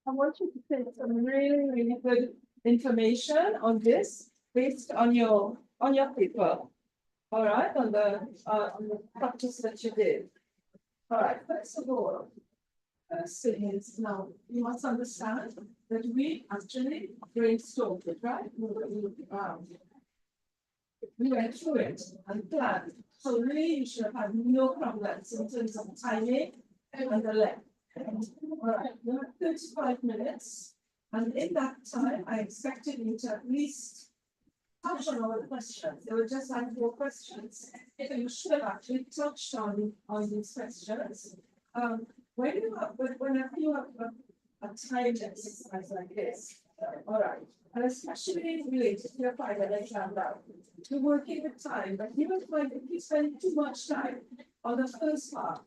I want you to take some really, really good information on this based on your paper. All right, on the practice that you did. All right, first of all, is now you must understand that we actually brainstormed it, right? We went through it and planned. So really you should have no problems in terms of timing and the length. All right, you have 35 minutes. And in that time, I expected you to at least touch on all the questions. There were just like 4 questions. So you should have actually touched on these questions. Whenever you have a timed exercise like this, all right, and especially related to your final exam now, you're working with time, but you will find if you spend too much time on the first part,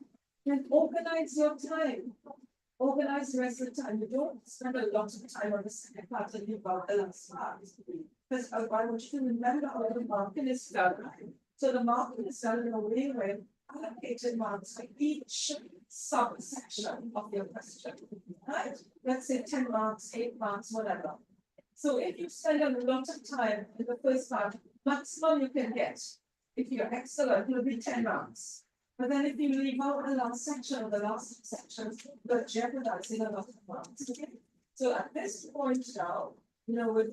then organize your time. Organize the rest of the time. You don't spend a lot of time on the second part and leave out the last part. Because I want you to remember how the marking is done. So the marking is done in a way where allocated marks for each subsection of your question. Right? Let's say 10 marks, 8 marks, whatever. So if you spend a lot of time in the first part, maximum you can get, if you're excellent, will be 10 marks. But then if you leave out the last section or the last section, you're jeopardizing a lot of marks. Okay? So at this point now, with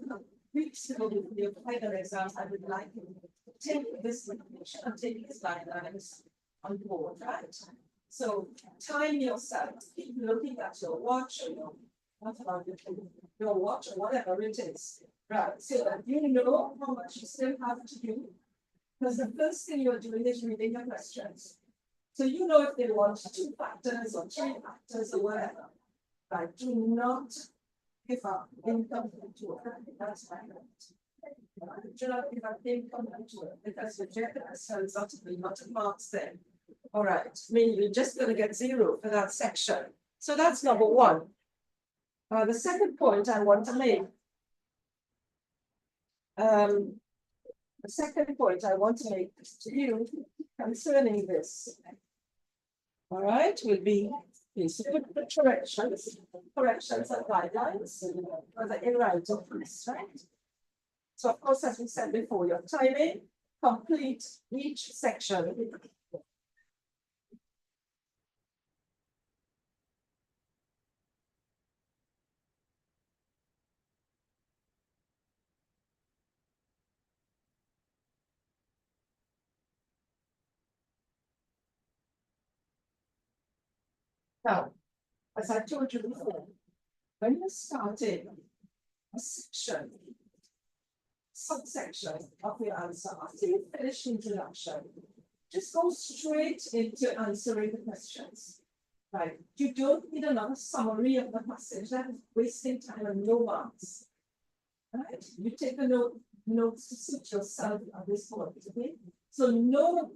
weeks to go before your final exams, I would like you to take this information and take these guidelines on board, right? So time yourself, keep looking at your watch or your watch or whatever it is, right? So that you know how much you still have to do. Because the first thing you're doing is reading your questions. So you know if they want 2 factors or 3 factors or whatever. Right? Do not give up incomplete work. That's my point. Do not give up incomplete work because the jeopardize turns out to be not of marks then. All right. I mean, you're just going to get 0 for that section. So that's number 1. The second point I want to make. The second point I want to make to you concerning this. All right, will be please put the corrections and guidelines for the in-writing piece, right? So of course, as we said before, your timing, complete each section. Now, as I told you before, when you're starting a section, subsection of your answer, after you finish the introduction, just go straight into answering the questions. Right? You don't need another summary of the passage. That is wasting time and no marks. Right? You take the notes to suit yourself at this point. Okay? So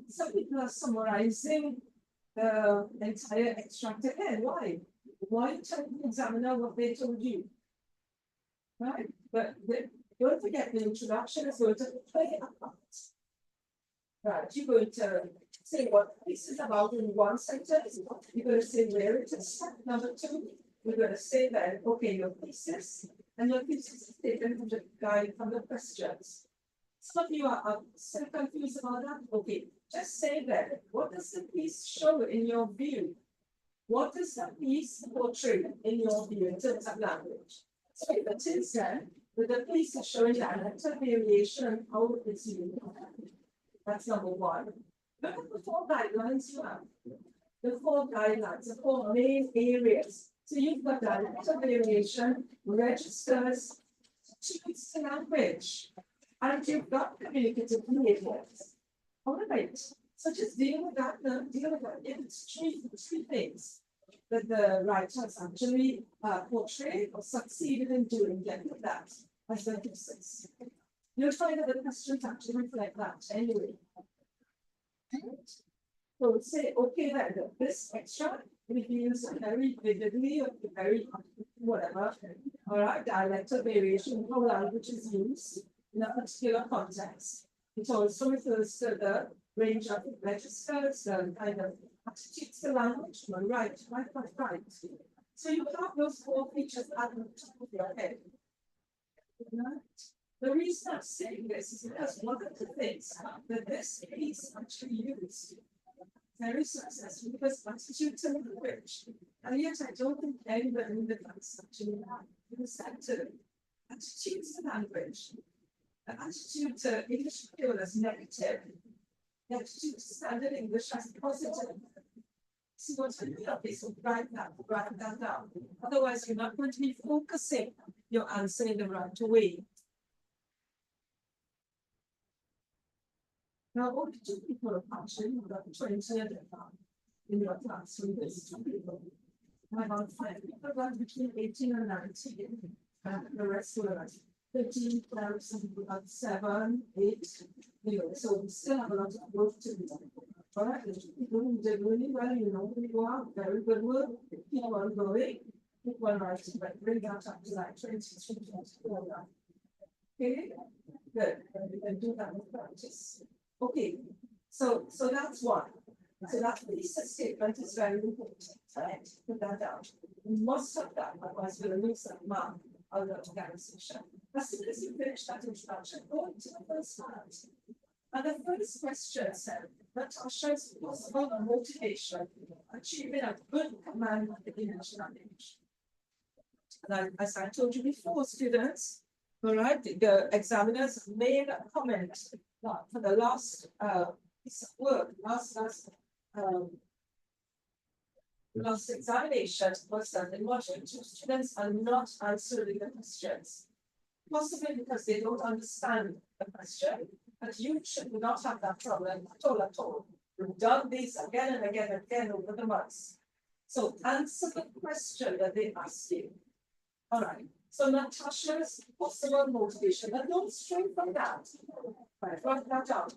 some people are summarizing the entire extract again. Why? Why tell the examiner what they told you? Right? But don't forget the introduction is going to play a part. Right, you're going to say what this is about in 1 sentence. You're going to say where it is. Number 2, we're going to say that, okay, your thesis, and your thesis is taken from the guide from the questions. Some of you are still confused about that. Okay, just say that. What does the piece show in your view? What does the piece portray in your view in terms of language? So if it is then, with the piece is showing dialectal variation, how it's used. That's number 1. Look at the 4 guidelines you have. The 4 guidelines, the 4 main areas. So you've got dialectal variation, registers, tunes to language, and you've got communicative behaviors. All right. So just deal with that now. Deal with that. It's 3 things. that the writer has actually portrayed or succeeded in doing, get that as their thesis. You'll find that the questions actually reflect that anyway. So we'll say, okay, then this extra reveals very vividly or very whatever, all right, dialectal variation, how language is used in a particular context. It also refers to the range of registers and kind of attitudes to language, right. So you have those four features at the top of your head. Right? The reason I'm saying this is because one of the things that this piece actually used very successful because attitude to language. And yet I don't think anybody in the class actually used that term. Attitude to language. The attitude to English pure as negative. The attitude to standard English as positive. See what I mean? Okay, so write that down. Otherwise, you're not going to be focusing your answer in the right way. Now, what did you people are punching? You've got 20 in your class with this two people. About 5 people got between 18 and 19, and the rest were 13, 12, some people got 7, 8. So we still have a lot of work to do. All right, people who did really well, you know who you are, very good work, keep on going, keep on writing, but bring that up to like 23, 24. Okay, good, and we can do that with practice. Okay, so that's one. So that thesis statement is very important, right? Put that down. We must have that, otherwise we'll lose that mark on the organization. As soon as you finish that introduction, go into the first part. And the first question said, Natasha's possible motivation achieving a good command of the English language. And as I told you before, students, all right, the examiners made a comment for the last piece of work, last examination was done in Washington. Students are not answering the questions, possibly because they don't understand the question, but you should not have that problem at all. We've done these again and again and again over the months. So answer the question that they ask you. All right. So Natasha's possible motivation, and don't stray from that. Right, write that down.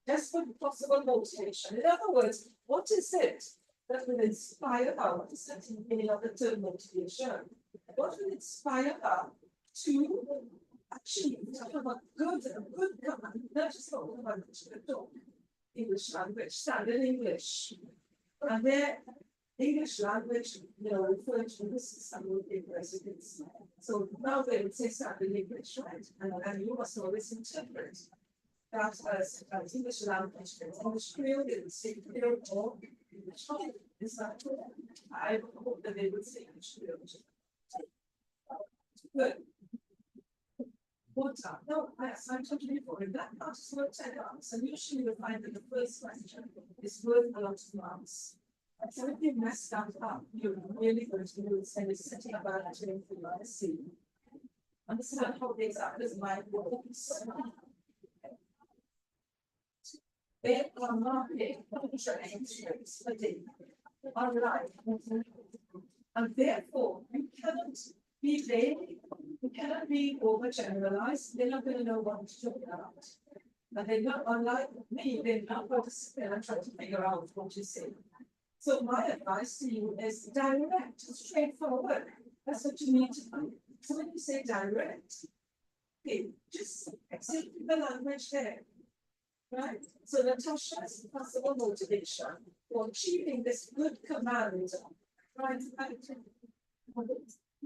Just for possible motivation. In other words, what is it that will inspire her? What is the meaning of the term motivation? What will inspire her to achieve, to have a good command, not just about English language, standard English. And their English language, referred to this is standard English. So now they would say standard English, right? And you must always interpret that as English language, English Creole, they would say Creole or English. Is that correct? I hope that they would say English Creole. Good. What's up? No, I'm totally for it. That part is worth 10 marks, and usually you'll find that the first question is worth a lot of marks. So if you mess that up, you're really going to lose and it's sitting about doing for your see. Understand how the examiners mind works. They are marking interest online. And therefore, you cannot be vague, you cannot be overgeneralized. They're not going to know what to talk about. And they're not, unlike me, they're not going to sit there and try to figure out what you say. So my advice to you is direct, straightforward. That's what you need to do. So when you say direct, okay, just accept the language there. Right? So Natasha's possible motivation for achieving this good command, right?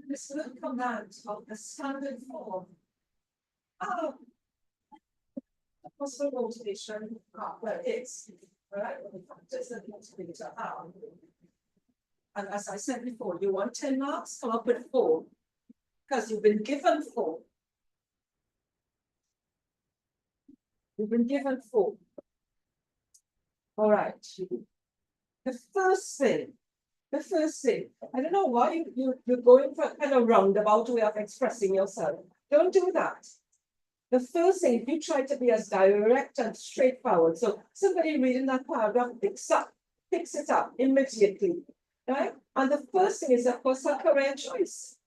This good command of the standard form. Possible motivation, well, it's right, the factors that motivate are. And as I said before, you want 10 marks, come up with 4, because you've been given 4. You've been given 4. All right. The first thing, I don't know why you're going for a kind of roundabout way of expressing yourself. Don't do that. The first thing, if you try to be as direct and straightforward, so somebody reading that paragraph picks it up immediately, right? And the first thing is, of course, her career choice.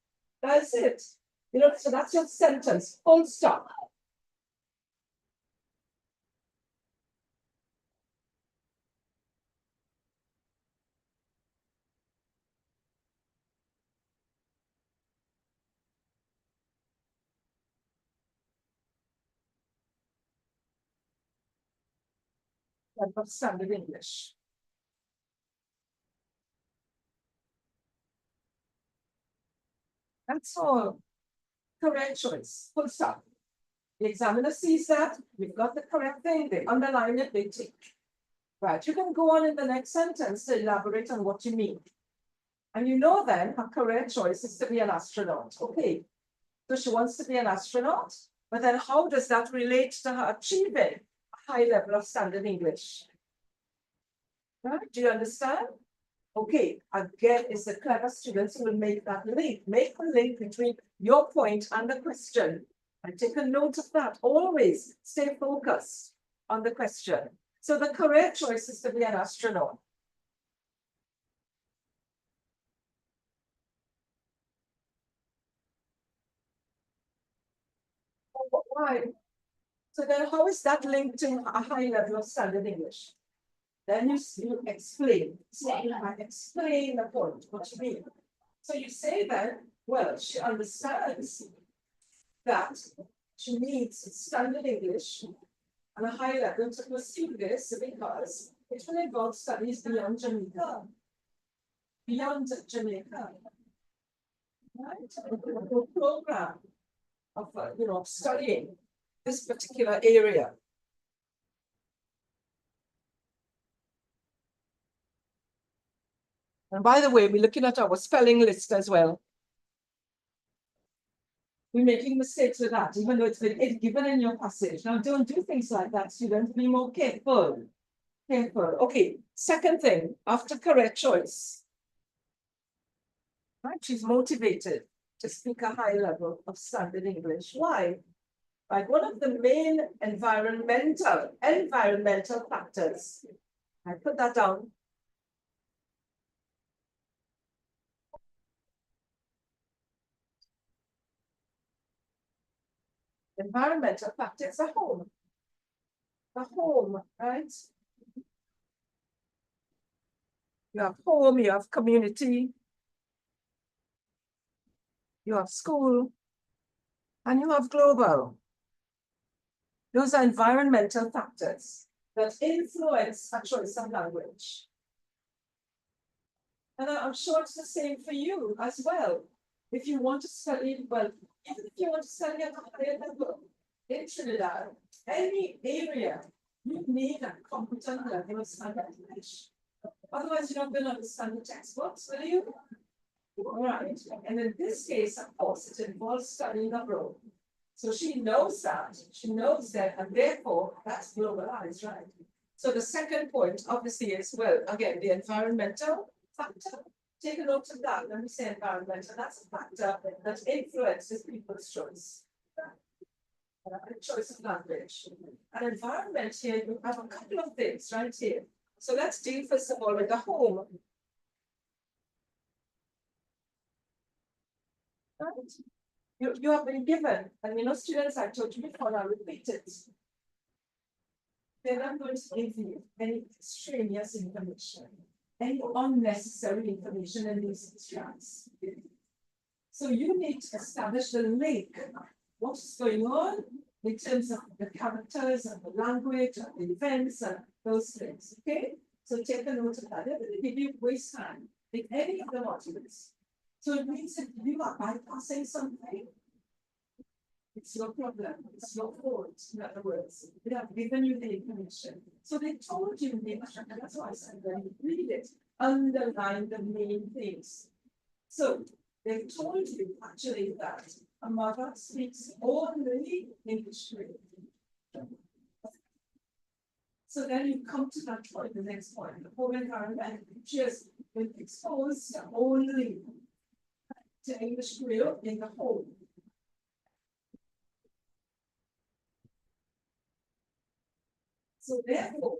That's it. You know, so that's your sentence, full stop. Of standard English. That's all. Correct choice. Full stop. The examiner sees that, we've got the correct thing, they underline it, they tick. Right, you can go on in the next sentence to elaborate on what you mean. And you know then her career choice is to be an astronaut. Okay, so she wants to be an astronaut, but then how does that relate to her achieving a high level of standard English? Right, do you understand? Okay, again, it's the clever students who will make that link. Make a link between your point and the question. And take a note of that. Always stay focused on the question. So the career choice is to be an astronaut. Why? So then how is that linked to a high level of standard English? Then you explain. So you explain the point, what you mean. So you say that, well, she understands that she needs standard English and a high level to pursue this because it will involve studies beyond Jamaica. Beyond Jamaica. Right? A whole program of studying this particular area. And by the way, we're looking at our spelling list as well. We're making mistakes with that, even though it's been given in your passage. Now, don't do things like that, students. Be more careful. Careful. Okay, second thing, after correct choice. Right, she's motivated to speak a high level of standard English. Why? Right, one of the main environmental factors. I put that down. Environmental factors, the home. The home, right? You have home, you have community, you have school, and you have global. Those are environmental factors that influence a choice of language. And I'm sure it's the same for you as well. If you want to study, well, even if you want to study at a higher level in Trinidad, any area, you need a competent level of standard English. Otherwise, you're not going to understand the textbooks, will you? All right. And in this case, of course, it involves studying abroad. So she knows that, and therefore that's globalized, right? So the second point, obviously, is, well, again, the environmental factor. Take a note of that. When we say environmental, that's a factor that influences people's choice. Choice of language. And environment here, you have a couple of things right here. So let's deal first of all with the home. Right? You have been given, and students, I told you before, I'll repeat it. They're not going to give you any extraneous information, any unnecessary information in these strands. So you need to establish the link. What's going on in terms of the characters and the language and the events and those things. Okay? So take a note of that. They're going to give you waste time in any of the modules. So it means that you are bypassing something. It's your problem. It's your fault, in other words. They have given you the information. So they told you the information. That's why I said when you read it, underline the main things. So they've told you actually that a mother speaks only English. So then you come to that point, the next point, the home environment, just been exposed only to English Creole in the home. So therefore,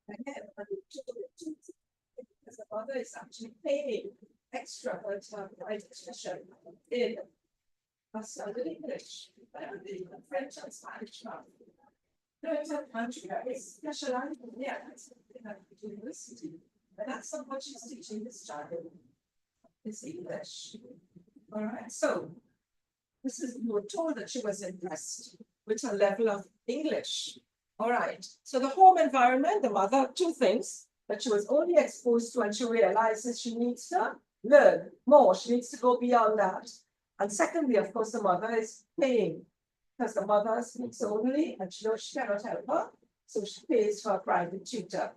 again, because the mother is actually paying extra for her right expression in a standard English, the French and Spanish now. No, it's a country, it's specialized, yeah, that's in a university. But that's not what she's teaching this child. It's English. All right, so this is, you were told that she was impressed with her level of English. All right, so the home environment, the mother, two things that she was only exposed to, and she realizes she needs to learn more. She needs to go beyond that. And secondly, of course, the mother is paying, because the mother speaks only and she knows she cannot help her, so she pays for a private tutor.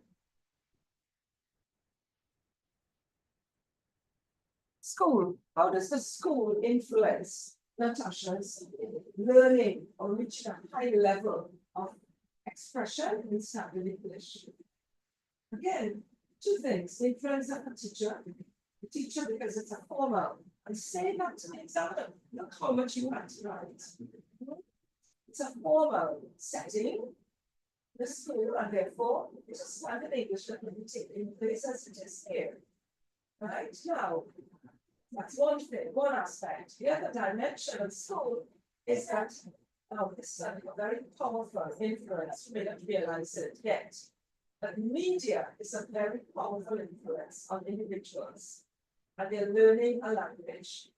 School, how does the school influence Natasha's learning or reaching a high level of expression in standard English? Again, two things, the influence of the teacher because it's a formal, and say that to the examiner, look how much you have to write. It's a formal setting, the school, and therefore it's a standard English that will be taking place as it is here. Right now, that's one thing, one aspect. The other dimension of school is that this is a very powerful influence. You may not realize it yet. But media is a very powerful influence on individuals, and they're learning a language.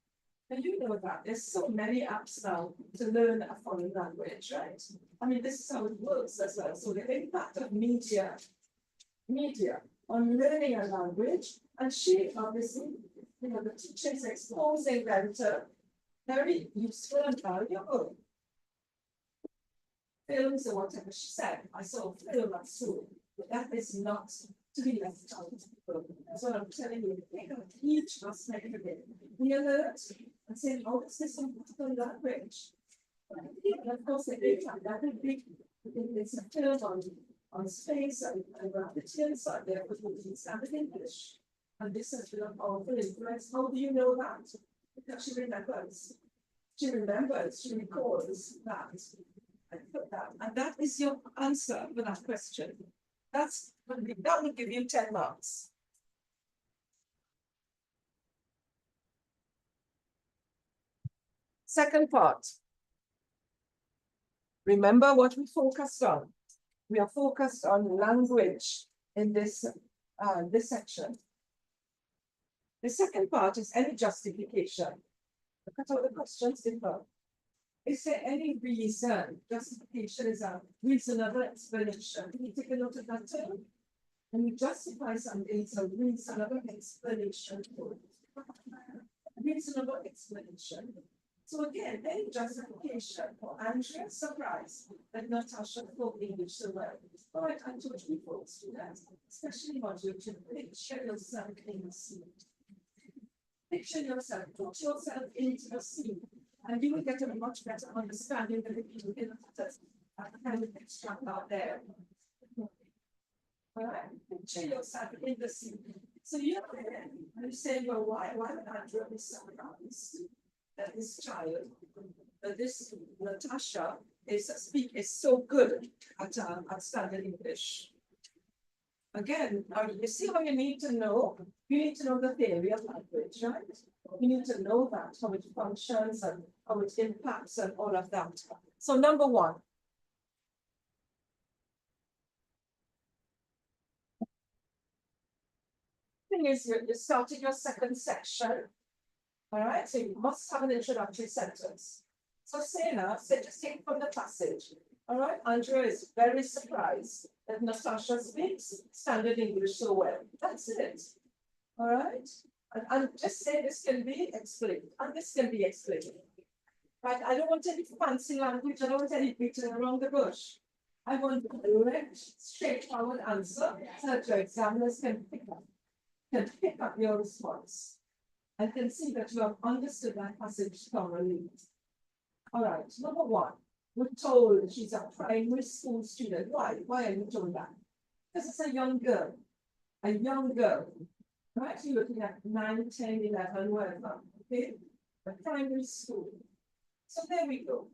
And you know that there's so many apps now to learn a foreign language, right? I mean, this is how it works as well. So the impact of media on learning a language, and she obviously, you know, the teacher is exposing them to very useful and valuable films or whatever she said. I saw a film at school, but that is not to be left out. That's what I'm telling you. Take a huge aspect of it. Be alert and say, oh, is this in particular language? And of course, they do that would be, it's a film on space and gravity and so there would be standard English. And this has been a powerful influence. How do you know that? Because she remembers. She remembers, she recalls that. I put that. And that is your answer for that question. That will give you 10 marks. Second part. Remember what we focused on. We are focused on language in this section. The second part is any justification. Look at how the questions differ. Is there any reason? Justification is a reasonable explanation. Can you take a note of that term? When you justify something, it's a reasonable explanation. Reasonable explanation. So again, any justification for Andrea's surprise that Natasha spoke English so well. All right, I told you before, students, especially module 2, picture yourself in the scene. Picture yourself, put yourself into the scene, and you will get a much better understanding of the kind of extract out there. All right, picture yourself in the scene. So you're there, and you say, well, why would Andrea be surprised that this child, that this Natasha is so good at standard English? Again, you see how you need to know? You need to know the theory of language, right? You need to know that, how it functions and how it impacts and all of that. So number one. Thing is, you're starting your second section. All right, so you must have an introductory sentence. So say now, just take from the passage. All right, Andrea is very surprised that Natasha speaks standard English so well. That's it. All right, and just say this can be explained, and this can be explained. Right, I don't want any fancy language, I don't want any beating around the bush. I want a direct, straightforward answer so that your examiners can pick up your response. I can see that you have understood that passage thoroughly. All right, number one, we're told she's a primary school student. Why? Why are you told that? Because it's a young girl. A young girl. Right? You're looking at 9, 10, 11, whatever. Okay? A primary school. So there we go.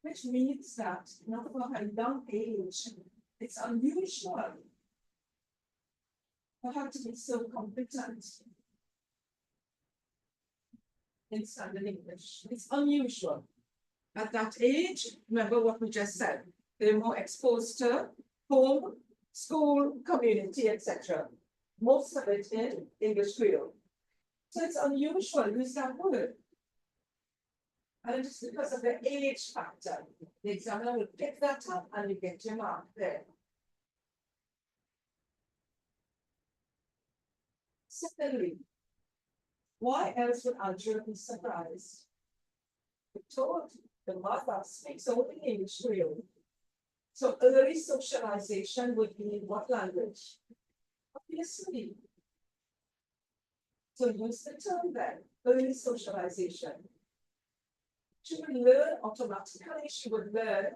Which means that not for her young age, it's unusual for her to be so competent in standard English. It's unusual. At that age, remember what we just said, they're more exposed to home, school, community, etc. Most of it in English Creole. So it's unusual to use that word. And it's because of the age factor. The examiner will pick that up and you get your mark there. Secondly, why else would Andrea be surprised? We told the mother speaks only English Creole. So early socialization would be in what language? Obviously. So use the term then, early socialization. She would learn automatically, she would learn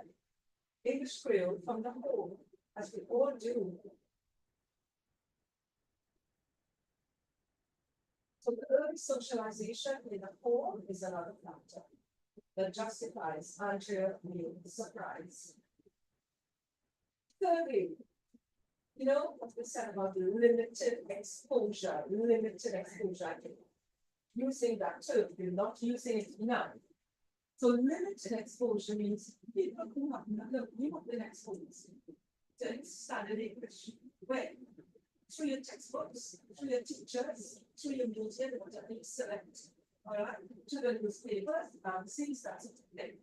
English Creole from the home, as we all do. So the early socialization in the home is another factor that justifies Andrea being surprised. Thirdly, you know what we said about limited exposure, using that term, you're not using it enough. So limited exposure means people who have been exposed to standard English. Where? Through your textbooks, through your teachers, through your media, whatever you select. All right, to the newspapers, magazines, that sort of thing.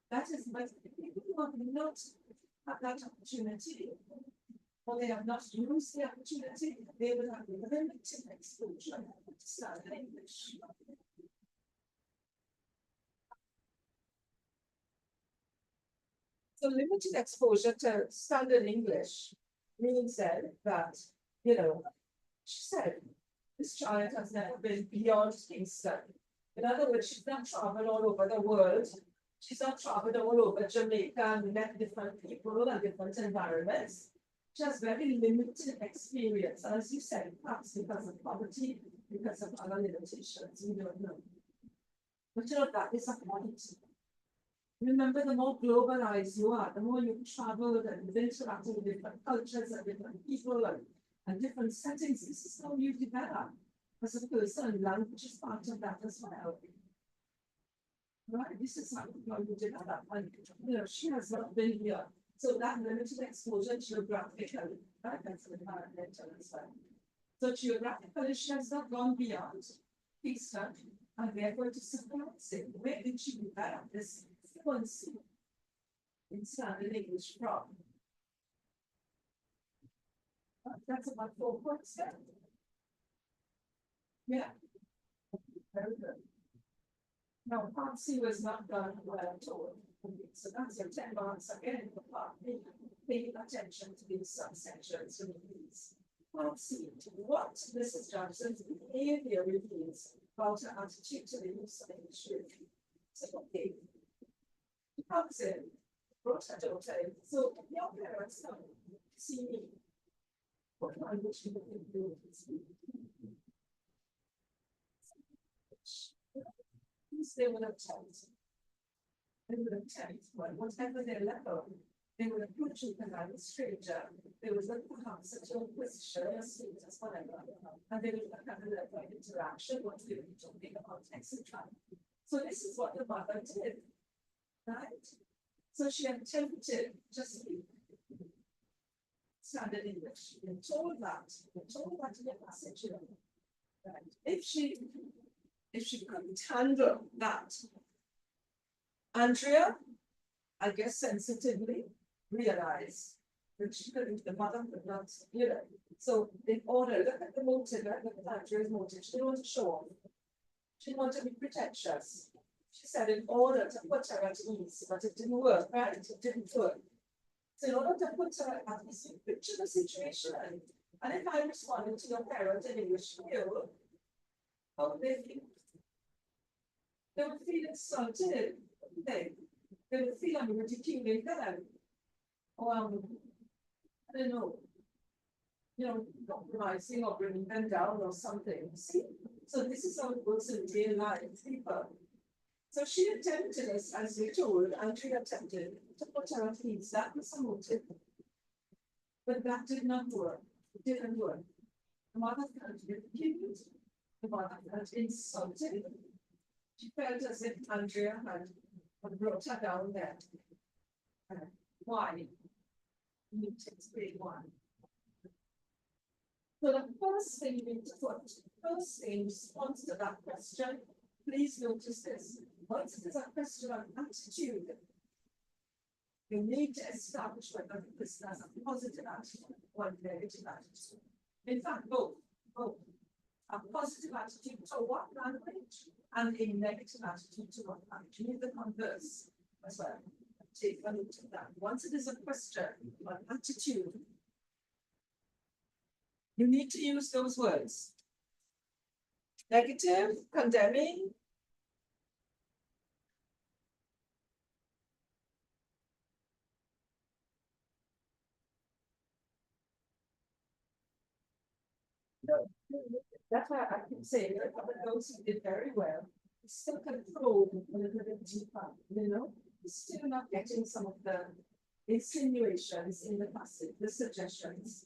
That is my people who have not had that opportunity, or they have not used the opportunity, they will have limited exposure to standard English. So limited exposure to standard English means then that, you know, she said, this child has never been beyond Kingston. In other words, she's not traveled all over the world. She's not traveled all over Jamaica and met different people and different environments. She has very limited experience. And as you said, perhaps because of poverty, because of other limitations, we don't know. But you know, that is a point. Remember, the more globalized you are, the more you've traveled and you've interacted with different cultures and different people and different settings. This is how you develop as a person. Language is part of that as well. Right? This is how you develop. And you know, she has not been here. So that limited exposure geographically, right? That's environmental as well. So geographically, she has not gone beyond Kingston, and we are going to surprise it. Where did she develop this fluency in standard English from? That's about 4 points there. Yeah. Very good. Now, part C was not done well at all. So that's your 10 marks again for part B. Paying attention to these subsections of these. Part C, what Mrs. Johnson's behavior reveals about her attitude to the use of English. So, okay. She comes in, brought her daughter in. So, your parents come see me. What language do you do? They would attempt. They would attempt, whatever their level, they would approach you as a stranger. They would look perhaps at your position, your status, whatever, and they would look at the level of interaction, what they would be talking about, etc. So this is what the mother did, right? So she attempted just to standard English. We're told that in the passage, right? If she couldn't handle that, Andrea, I guess sensitively realized that she couldn't, the mother could not, you know. So in order, look at the motive, look at Andrea's motive. She didn't want to show off. She didn't want to be pretentious. She said in order to put her at ease, but it didn't work, right? It didn't work. So in order to put her at ease, you picture the situation. And if I responded to your parent in English, how would they feel? They would feel insulted. They would feel I'm ridiculing them. Or I don't know, compromising or bringing them down or something. See? So this is how it works in real life, people. So she attempted, as we told, and she attempted to put her at ease. That was the motive. But that did not work. It didn't work. The mother felt ridicule. The mother felt insulted. She felt as if Andrea had brought her down there. Why? You need to explain why. So the first thing you need to put, first in response to that question, please notice this. Once it is a question of attitude, you need to establish whether the person has a positive attitude or a negative attitude. In fact, both. A positive attitude to what language and a negative attitude to what language. You need the converse as well. Take a look at that. Once it is a question of attitude, you need to use those words. Negative, condemning. No. That's why I can say that those who did very well, still control a little bit deeper, you know, still not getting some of the insinuations in the passage, the suggestions.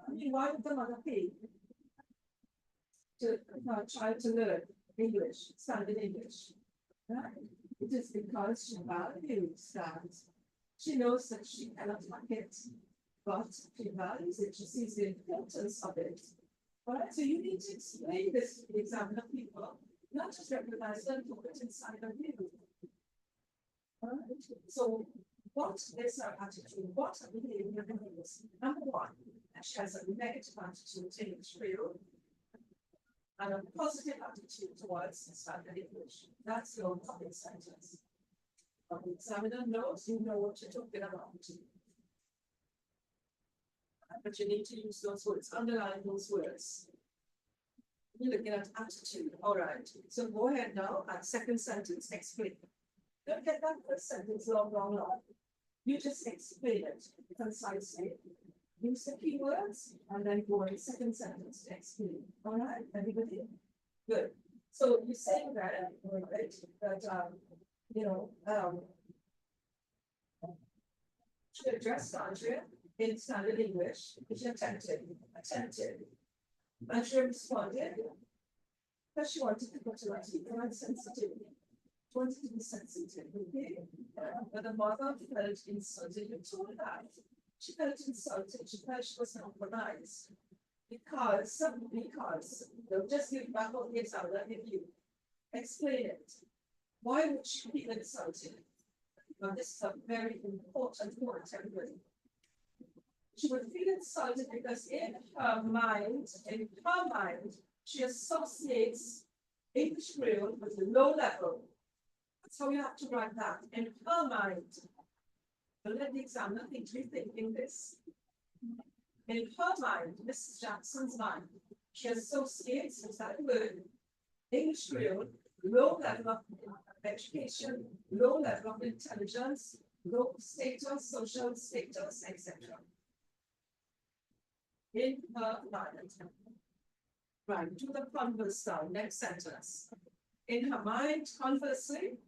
I mean, why would the mother pay to try to learn English, standard English? Right? It is because she values that. She knows that she cannot like it, but she values it. She sees the importance of it. All right, so you need to explain this to the examiner people, not just recognize them, put it inside of you. All right, so what is her attitude? What are the behavior is? Number one, she has a negative attitude to English field and a positive attitude towards standard English. That's your topic sentence. The examiner knows you know what you're talking about. But you need to use those words, underline those words. You're looking at attitude. All right. So go ahead now and second sentence, explain. Don't get that first sentence long. You just explain it concisely. Use the keywords and then go in second sentence to explain. All right, everybody? Good. So you're saying that, right, that she addressed Andrea in standard English, which attempted. And she responded that she wanted to put her on sensitivity. She wanted to be sensitive, okay? But the mother felt insulted. You told her that. She felt insulted. She felt she was compromised. Because they'll just give back what the examiner give you. Explain it. Why would she feel insulted? Now, this is a very important point, everybody. She would feel insulted because in her mind, she associates English Creole with low level. That's how you have to write that. In her mind, don't let the examiner think you're thinking this. In her mind, Mrs. Jackson's mind, she associates with that word English Creole, low level of education, low level of intelligence, low status, social status, etc. In her mind. Right, do the converse now, next sentence. In her mind, conversely,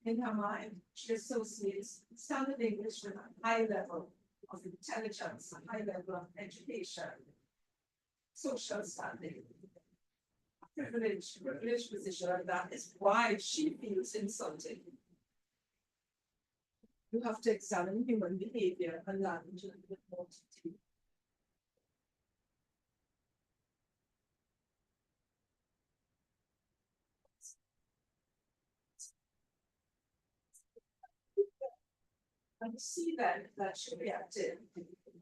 in her mind, she associates standard English with a high level of intelligence, a high level of education, social standing, privileged position, and that is why she feels insulted. You have to examine human behavior and language in a bit more detail. And see then that she reacted.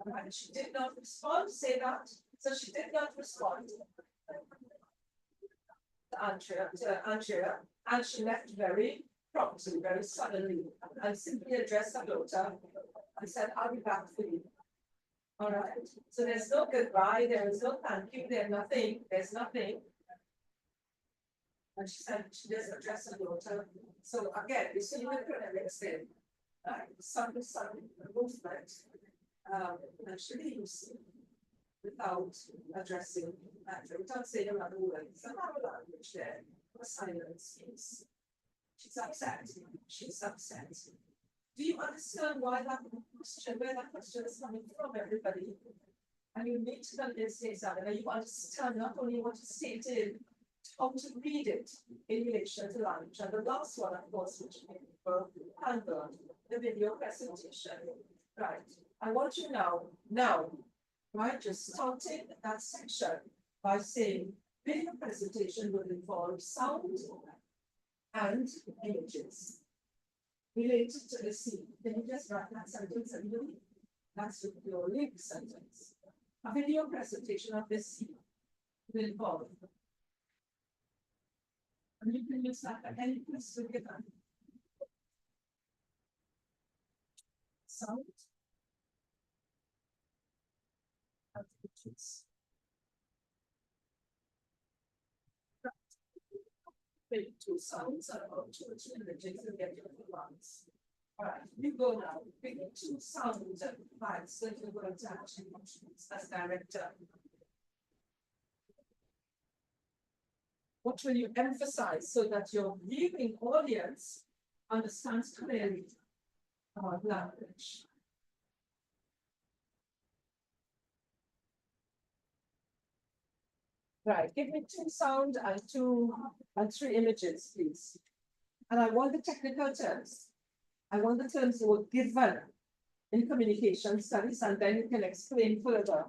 And she did not respond, say that. So she did not respond to Andrea, and she left very promptly, very suddenly, and simply addressed her daughter and said, I'll be back for you. All right. So there's no goodbye, there is no thank you, there's nothing. And she said she just addressed her daughter. So again, you see the critics there. Some movement, and she leaves without addressing Andrew, without saying another word. Somehow language there, for silence is. She's upset. Do you understand why that question, where that question is coming from, everybody? And you need to say something, and you understand not only what to say it in, how to read it in relation to language. And the last one, of course, which people handle, the video presentation. Right. I want you now, right, just starting that section by saying video presentation will involve sound and images related to the scene. Can you just write that sentence and do it? That's your link sentence. A video presentation of this scene will involve. And you can use that at any place to give them. Sound. And images. Maybe two sounds or two or three images and get your ones. All right, you go now. Pick two sounds and vibes that you're going to actually use as director. What will you emphasize so that your viewing audience understands clearly about language? Right, give me two sound and three images, please. And I want the technical terms. I want the terms that were given in communication studies, and then you can explain further.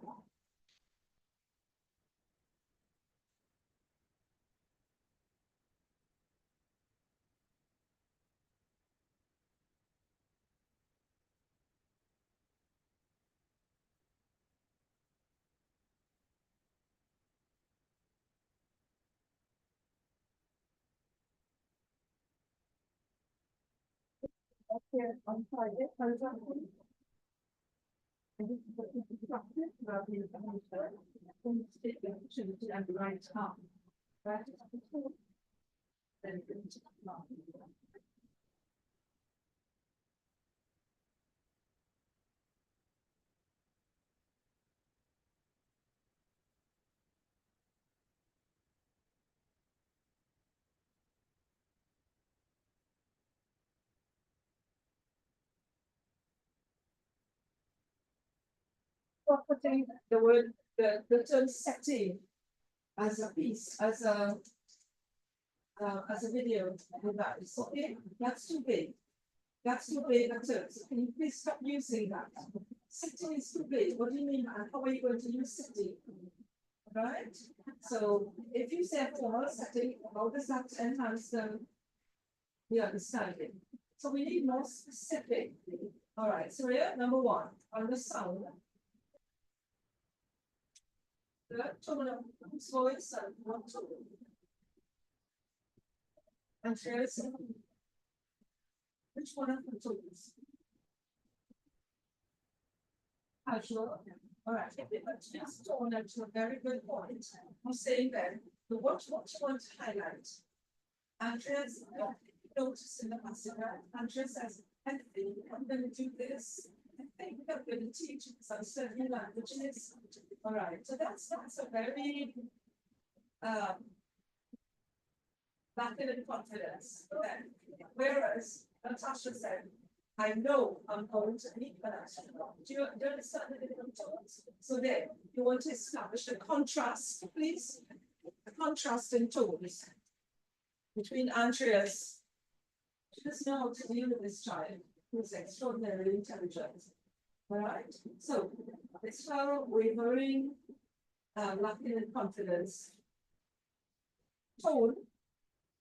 Okay, I'm sorry, and the right time. Right? Putting the word, the term setting as a piece, as a video device. Okay, that's too big. That's too big a term. So can you please stop using that? Setting is too big. What do you mean? And how are you going to use setting? Right? So if you say a formal setting, how does that enhance the understanding? So we need more specific. All right, so here, number one, on the sound. The tone of voice and what tone. And here's which one of the tones? Casual. All right, if you just tone that to a very good point, I'm saying then the what you want to highlight. Andrea's notice in the passage, Andrea says, I think I'm going to do this. I think I'm going to teach some certain languages. All right, so that's a very lacking in confidence. Then, whereas Natasha said, I know I'm going to meet an astronaut. Do you understand the different tones? So there, you want to establish a contrast, please. A contrast in tones between Andrea's. She doesn't know how to deal with this child who's extraordinarily intelligent. All right. So it's her wavering, lacking in confidence. Tone,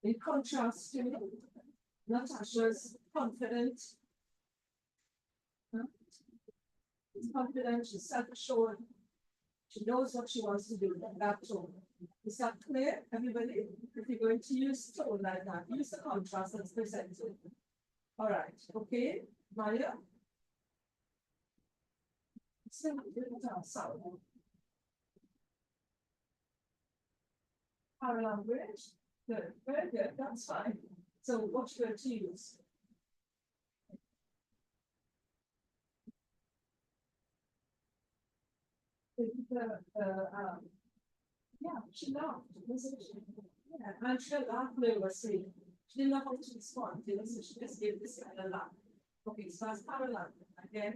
in contrast to Natasha's confident. She's confident, she's self-assured. She knows what she wants to do in that tone. Is that clear, everybody? If you're going to use tone like that, use the contrast that's presented. All right, okay, Maya? Still sound. Our language, good, very good, that's fine. So what you're going to use? Yeah, she laughed. Yeah, and she laughed nervously. She didn't know how to respond. She just gave this kind of laugh. Okay, so that's parallel. Again,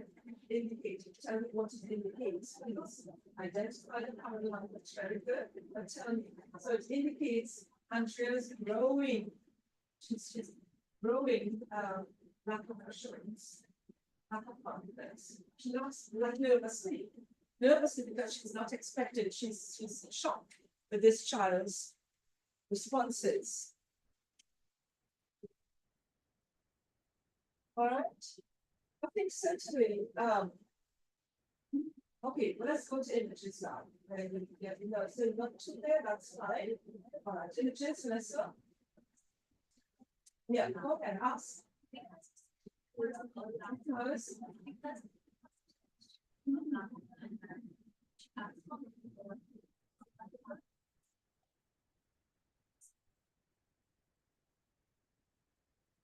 indicate, tell me what it indicates. Please identify the parallel language. Very good. But tell me. So it indicates Andrea's growing. She's growing lack of assurance, lack of confidence. She looks like nervously. Nervously because she's not expected. She's shocked with this child's responses. All right. I think certainly, okay, well, let's go to images now. So not two there, that's fine. All right, images, Melissa. Yeah, go and ask.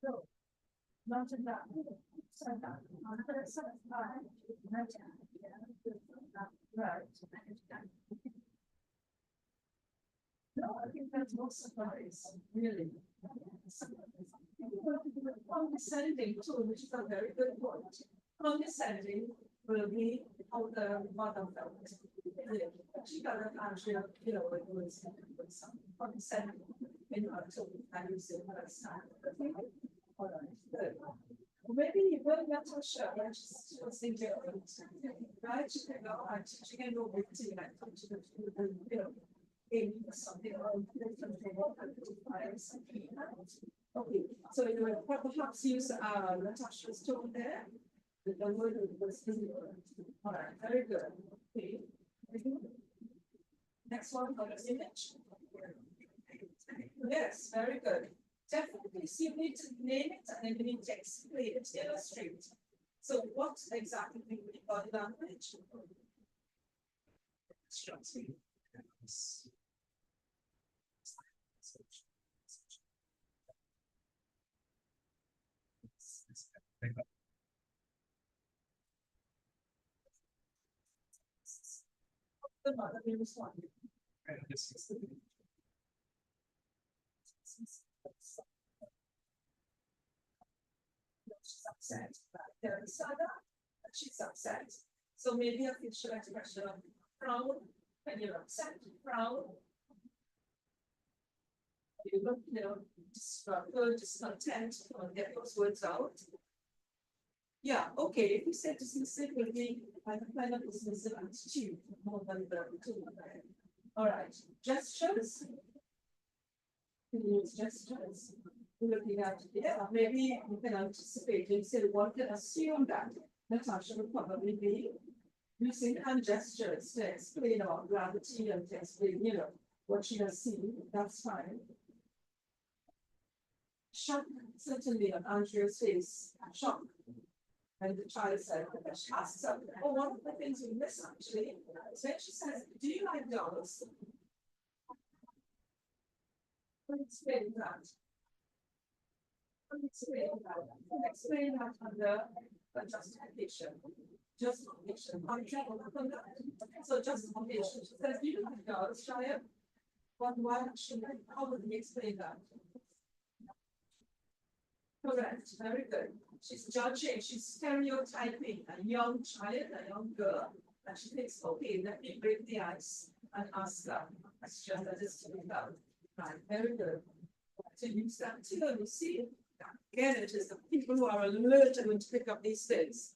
No, not in that. Right. No, I think that's more surprise, really. Condescending too, which is a very good point. Condescending will be how the mother felt. She got an answer, you know, it was some condescending in her tone, and you say, well, that's not. All right, good. Maybe you will get to show, right? She was thinking, right? She can go, she can go with tea, and you know, aiming for something or different thing. Okay, so you will perhaps use Natasha's tone there. The word was all right, very good. Okay. Next one, colors image. Yes, very good. Definitely, so you need to name it and then you need to explain it, illustrate. So what exactly do you body language? The mother will respond. She's upset. There is Sada, she's upset. So maybe a future expression of proud when you're upset, proud. You look, you know, struggle, discontent, or get those words out. Yeah, okay. If you said dismissive, will be like a kind of dismissive attitude more than the two. All right, gestures. Use gestures. Looking at, yeah, maybe you can anticipate, you say one can assume that Natasha would probably be using hand gestures to explain about gravity and to explain, you know, what she has seen. That's fine. Shock, certainly on Andrea's face, shock. And the child said, she asks her, oh, one of the things we miss actually, is when she says, do you like dolls? Explain that. Explain that under a justification. Justification. So justification. She says, you like dolls, Shia? Why should how would we explain that? Correct, very good. She's judging, she's stereotyping a young child, a young girl, and she thinks, okay, let me break the ice and ask her a question that is to be done. Right, very good. To use that too, you see, again, it is the people who are alert and going to pick up these things.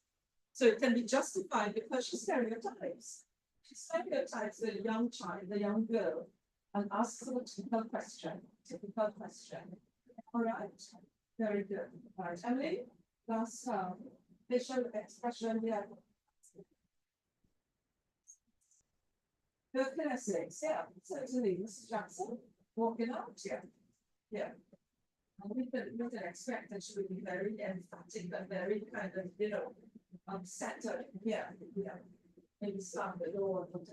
So it can be justified because she stereotypes. She stereotypes the young child, the young girl, and asks her a typical question. All right, very good. All right, Emily, last facial expression here. The classics, yeah, certainly, Mrs. Jackson, walking out, yeah. Yeah. And we can expect that she would be very emphatic and very kind of, you know, centered. Yeah, yeah. Maybe slam the door and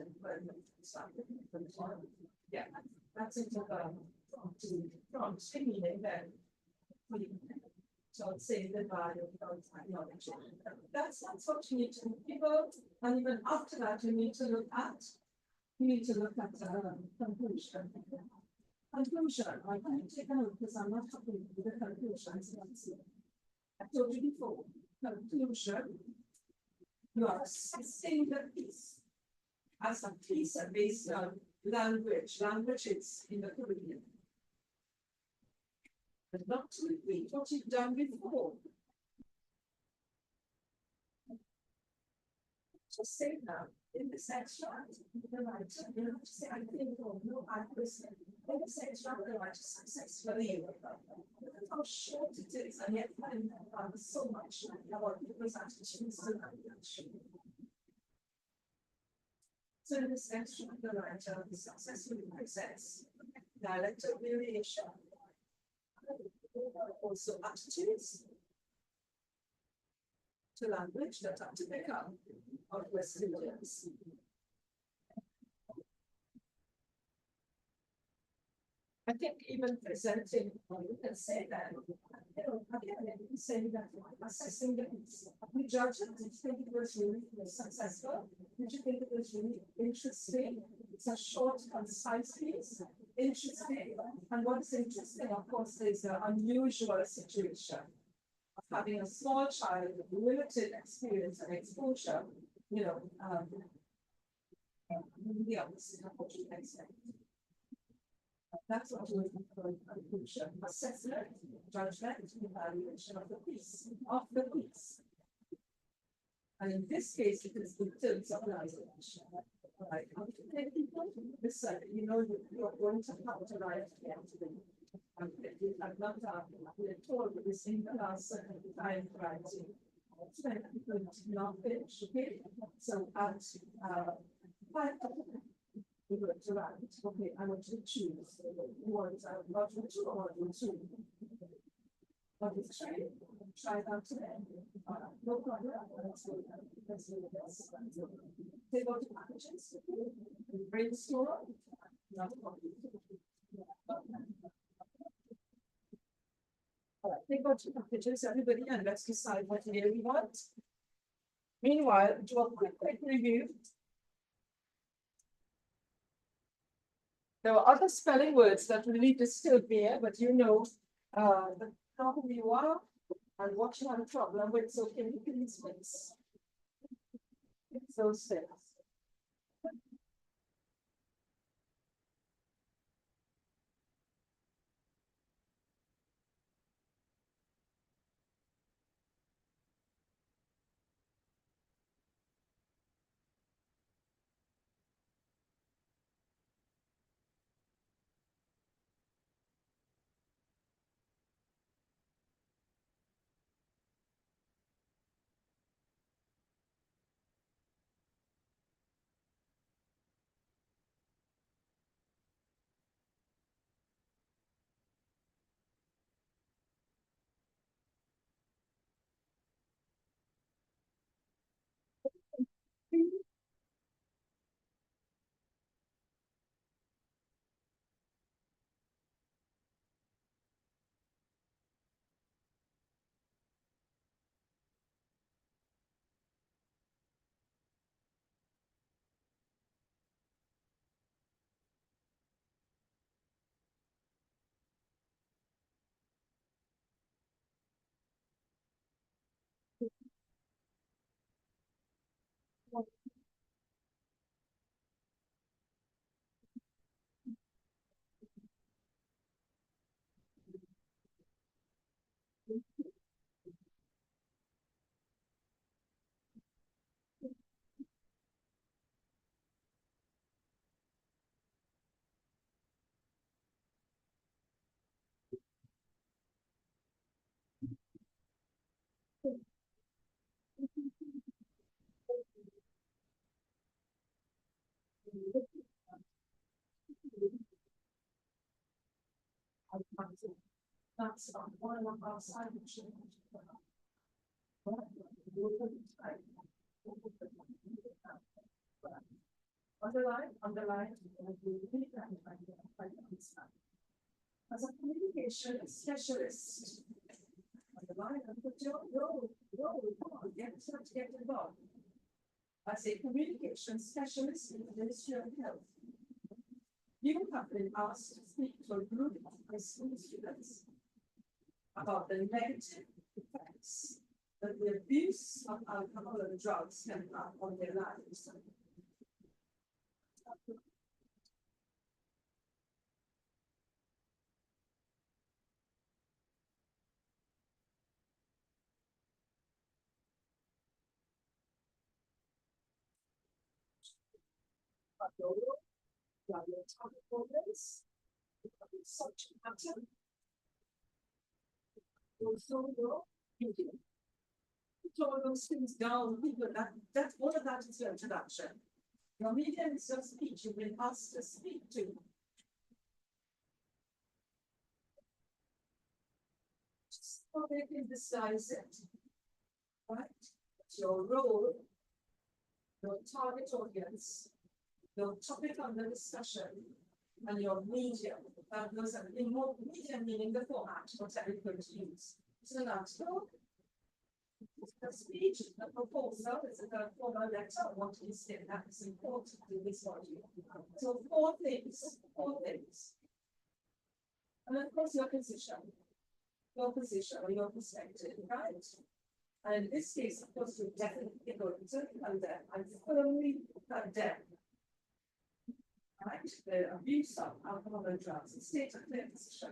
yeah, that's it. From singing then. So say goodbye without acknowledge. That's what you need to people, and even after that, you need to look at. You need to look at conclusion. Conclusion, I can't take a note because I'm not happy with the conclusions. I told you before, conclusion, you are assessing the piece as a piece based on language. Language is in the Caribbean. But not to repeat what you've done before. Just say now, in this extract, the writer, you have to say, I think, or no, I listen. In this extract, the writer successfully. Look at how short it is, and yet I learned so much about people's attitudes to language. So in this extract, the writer successfully presents dialectal variation, also attitudes to language that are typical of West Indians. I think even presenting, you can say that, again, you can say that assessing the piece. We judge it, did you think it was really successful? Did you think it was really interesting? It's a short, concise piece, interesting. And what's interesting, of course, is the unusual situation of having a small child with limited experience and exposure, you know, the opposite of what you expect. That's what we're looking for in conclusion. Assessment, judgment, evaluation of the piece, And in this case, it is the terms of organization. Right. This, you know, you're going to have to write again. I've not been told this in class time writing. Not finish, okay? So at 5 we go to write. Okay, I want to choose. You want module 2 or module 2? Module 3, try it out today. No problem. Let's do this. They go to packages, brainstorm, not a problem. All right, they go to packages, everybody, and let's decide what year we want. Meanwhile, do a quick review. There are other spelling words that really disturb me, but you know who you are and what you have a problem with, so can you please fix those things? That's one of our side underline, as a communication specialist. Underline and put your come on, get involved. As a communication specialist in the Ministry of Health, you have been asked to speak to a group of high school students about the negative effects that the abuse of alcohol and drugs can have on their lives. Your topic moments, such matter, also your thinking. Put all those things down, people that all of that is your introduction. Your medium is your speech, you've been asked to speak to. Just so they can disguise it. Right? It's your role, your target audience, your topic under discussion, and your medium. Those are in more medium meaning the format whatever you're going to use. It's an article, a speech, a proposal, it's a formal letter, what you say that is important in this module. So four things. And of course your position or your perspective, right? And in this case, of course, you're definitely going to condemn and firmly condemn. Right, the abuse of alcohol and drugs, and state a clear position.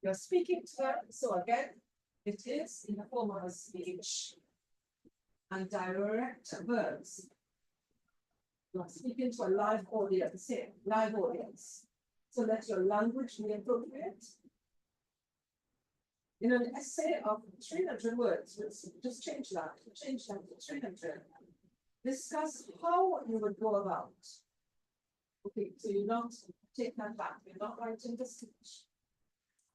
You're speaking to them, so again, it is in the form of a speech and direct verbs. You're speaking to a live audience here, live audience. So let your language be appropriate. In an essay of 300 words, just change that to 300. Discuss how you would go about. Okay, so you're not take that back. You're not writing the speech.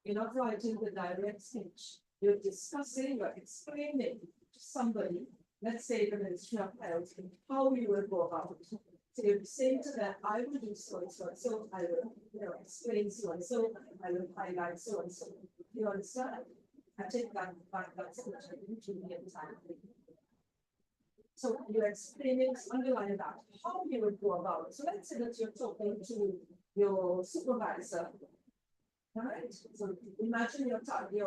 You're not writing the direct speech. You're discussing, you're explaining to somebody, let's say the Ministry of Health, how you will go about it. So you're saying to them, I will do so and so and so, I will, explain so and so, I will highlight so and so. You understand? I take that back, that's what I usually time. So you're explaining, underline that, how you would go about it. So let's say that you're talking to your supervisor. All right. So imagine who you're talking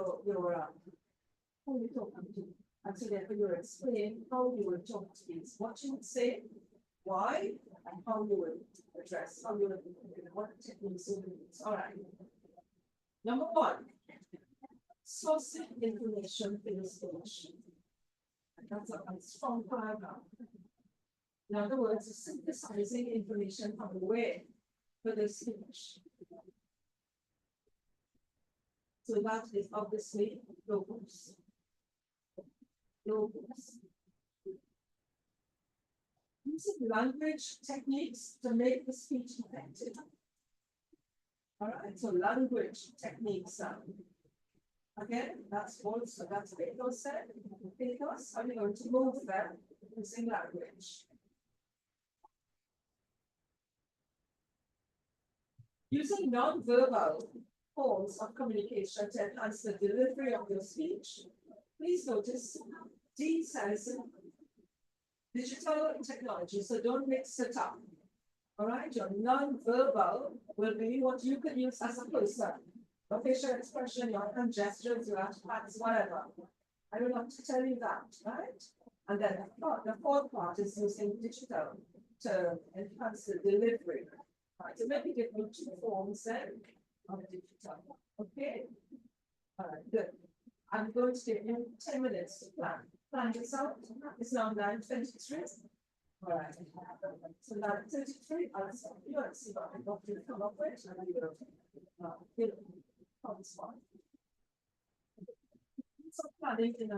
to. And so therefore you're explaining how you would talk to these, what you would say, why, and how you would address, how you would, what techniques you would use. All right. Number one, sourcing information for your speech. That's a strong paragraph. In other words, synthesizing information from the way for the speech. So that is obviously logos. Using language techniques to make the speech effective. All right, so language techniques. Again, that's Pathos said. Pathos, are you going to move them using language? Using non-verbal forms of communication to enhance the delivery of your speech. Please notice D says digital technology, so don't mix it up. All right, your non-verbal will be what you can use as a person. Your facial expression, your hand gestures, your hands, whatever. I don't have to tell you that, right? And then the fourth part is using digital to enhance the delivery. Right, so maybe give me two forms then of digital. Okay. All right, good. I'm going to give you 10 minutes to plan this out. It's now 9:23. All right. So 9:33, I'll stop you and see what I'm going to come up with. And you will on spot. So planning in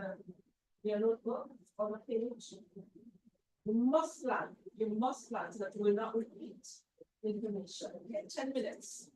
your notebook on a page. You must plan so that you will not repeat information. Okay, 10 minutes.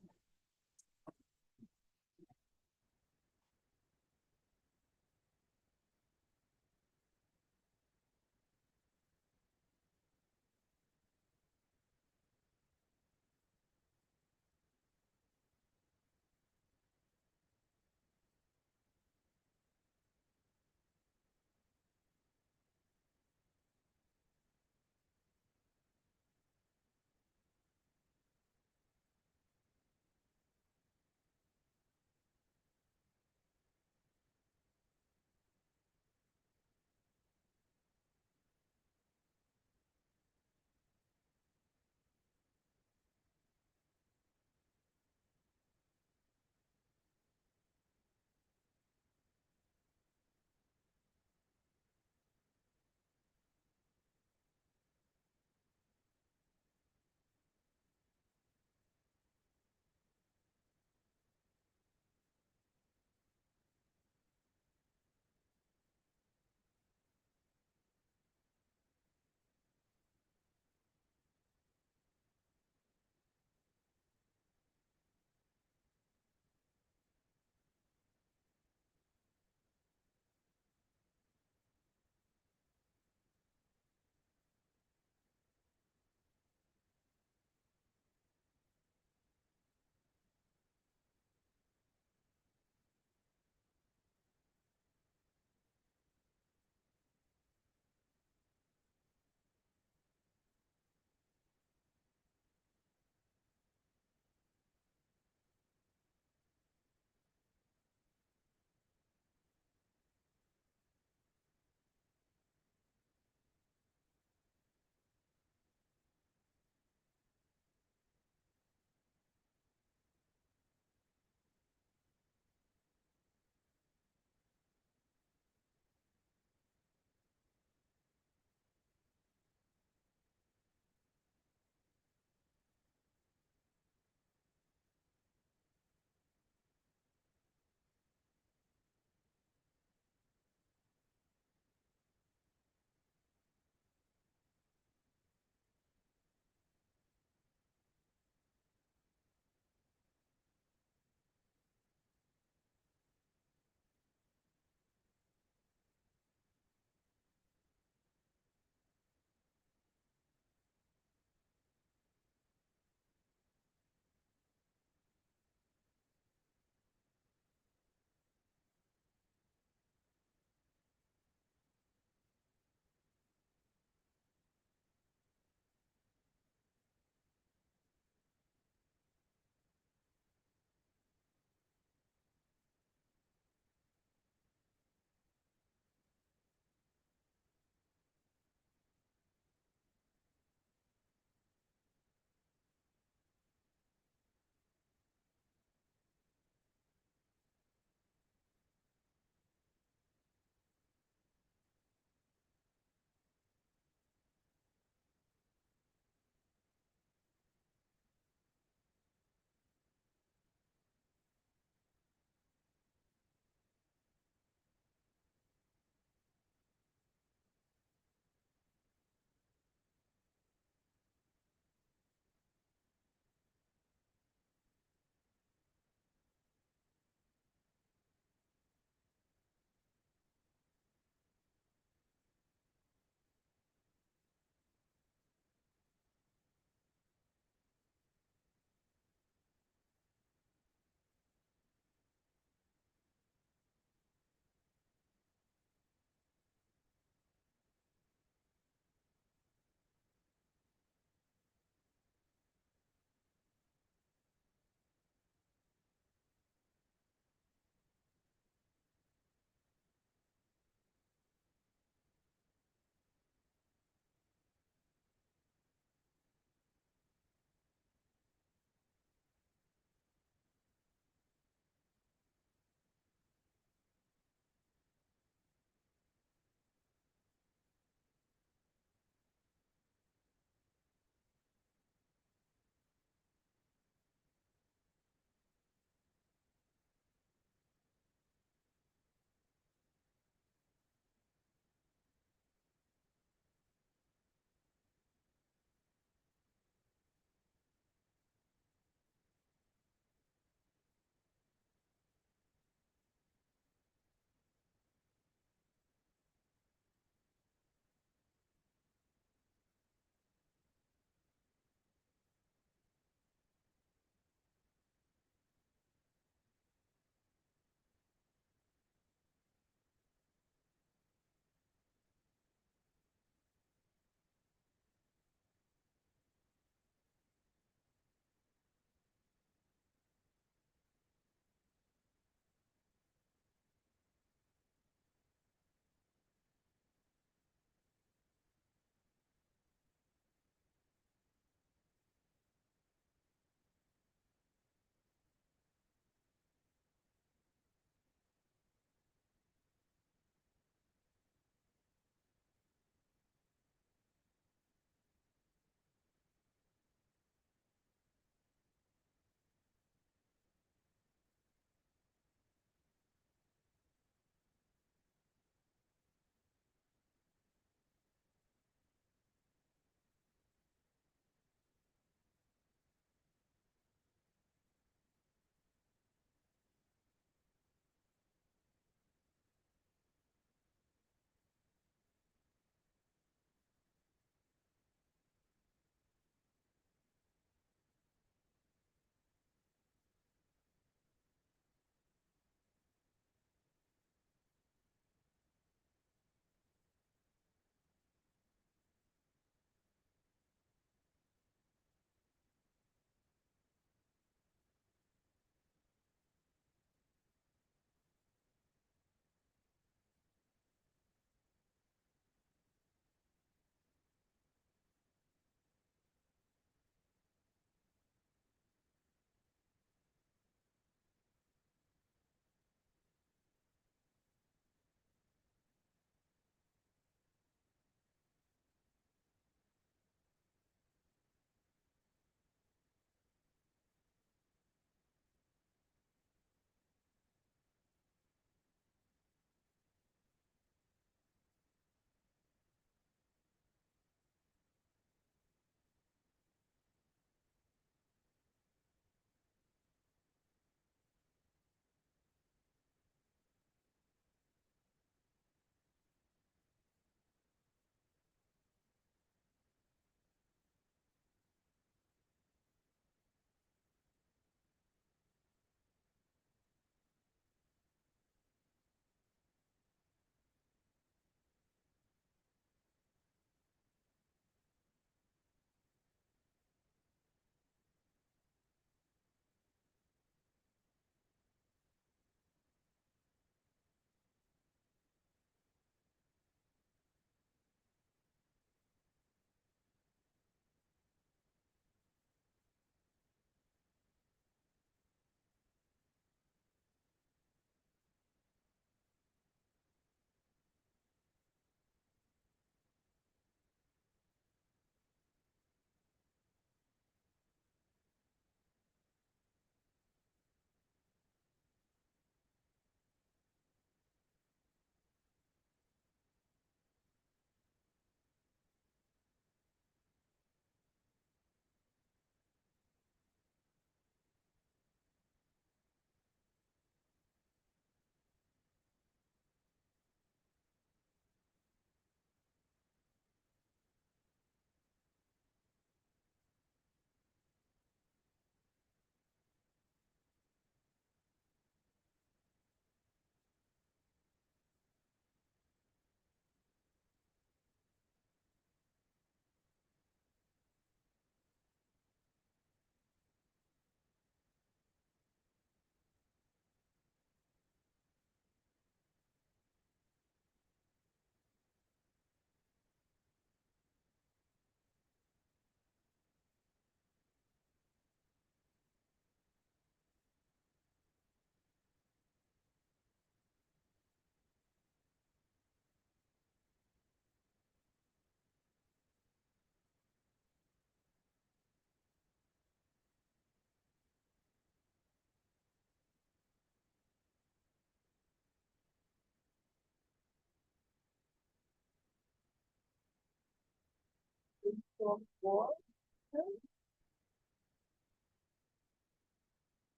4.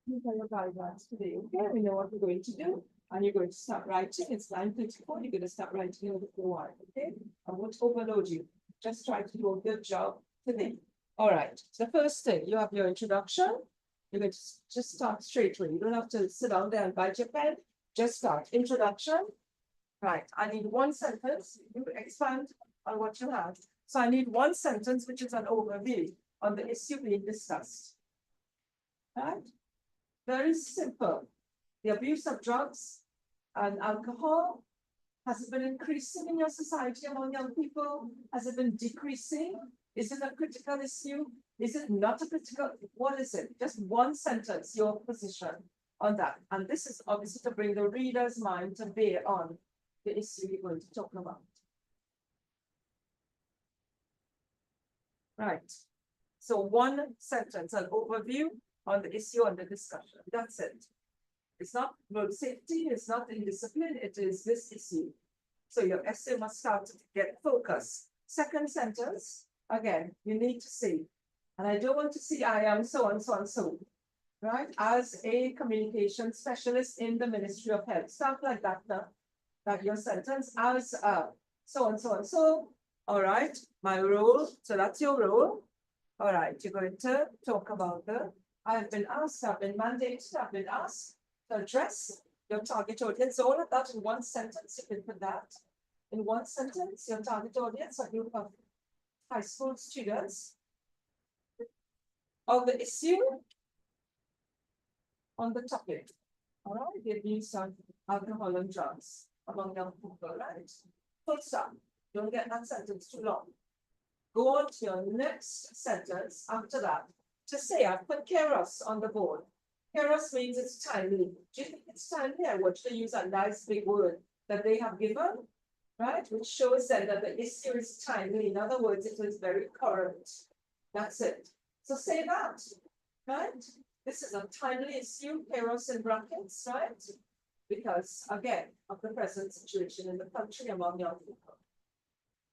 These are your guidelines today. Okay, we know what we're going to do. And you're going to start writing. It's 9:54. You're going to start writing over the while. Okay? I won't overload you. Just try to do a good job today. All right. The first thing, you have your introduction. You're going to just start straight away. You don't have to sit down there and bite your pen. Just start. Introduction. Right. I need one sentence. You expand on what you have. So I need one sentence, which is an overview on the issue being discussed. Right? Very simple. The abuse of drugs and alcohol, has it been increasing in your society among young people? Has it been decreasing? Is it a critical issue? Is it not a critical? What is it? Just one sentence, your position on that. And this is obviously to bring the reader's mind to bear on the issue you're going to talk about. Right. So one sentence, an overview on the issue under discussion. That's it. It's not road safety, it's not indiscipline, it is this issue. So your essay must start to get focus. Second sentence, again, you need to say, and I don't want to see I am so and so and so, right? As a communication specialist in the Ministry of Health, stuff like that now, like your sentence, as so and so and so, all right, my role, so that's your role. All right, you're going to talk about I've been asked, I've been mandated, I've been asked to address your target audience. So all of that in one sentence, you can put that in one sentence, your target audience, a group of high school students of the issue on the topic. All right, the abuse of alcohol and drugs among young people, right? Full stop. Don't get that sentence too long. Go on to your next sentence after that to say, I've put Keros on the board. Keros means it's timely. Do you think it's timely? I want you to use a nice big word that they have given, right? Which shows then that the issue is timely. In other words, it is very current. That's it. So say that, right? This is a timely issue, Keros in brackets, right? Because again, of the present situation in the country among young people.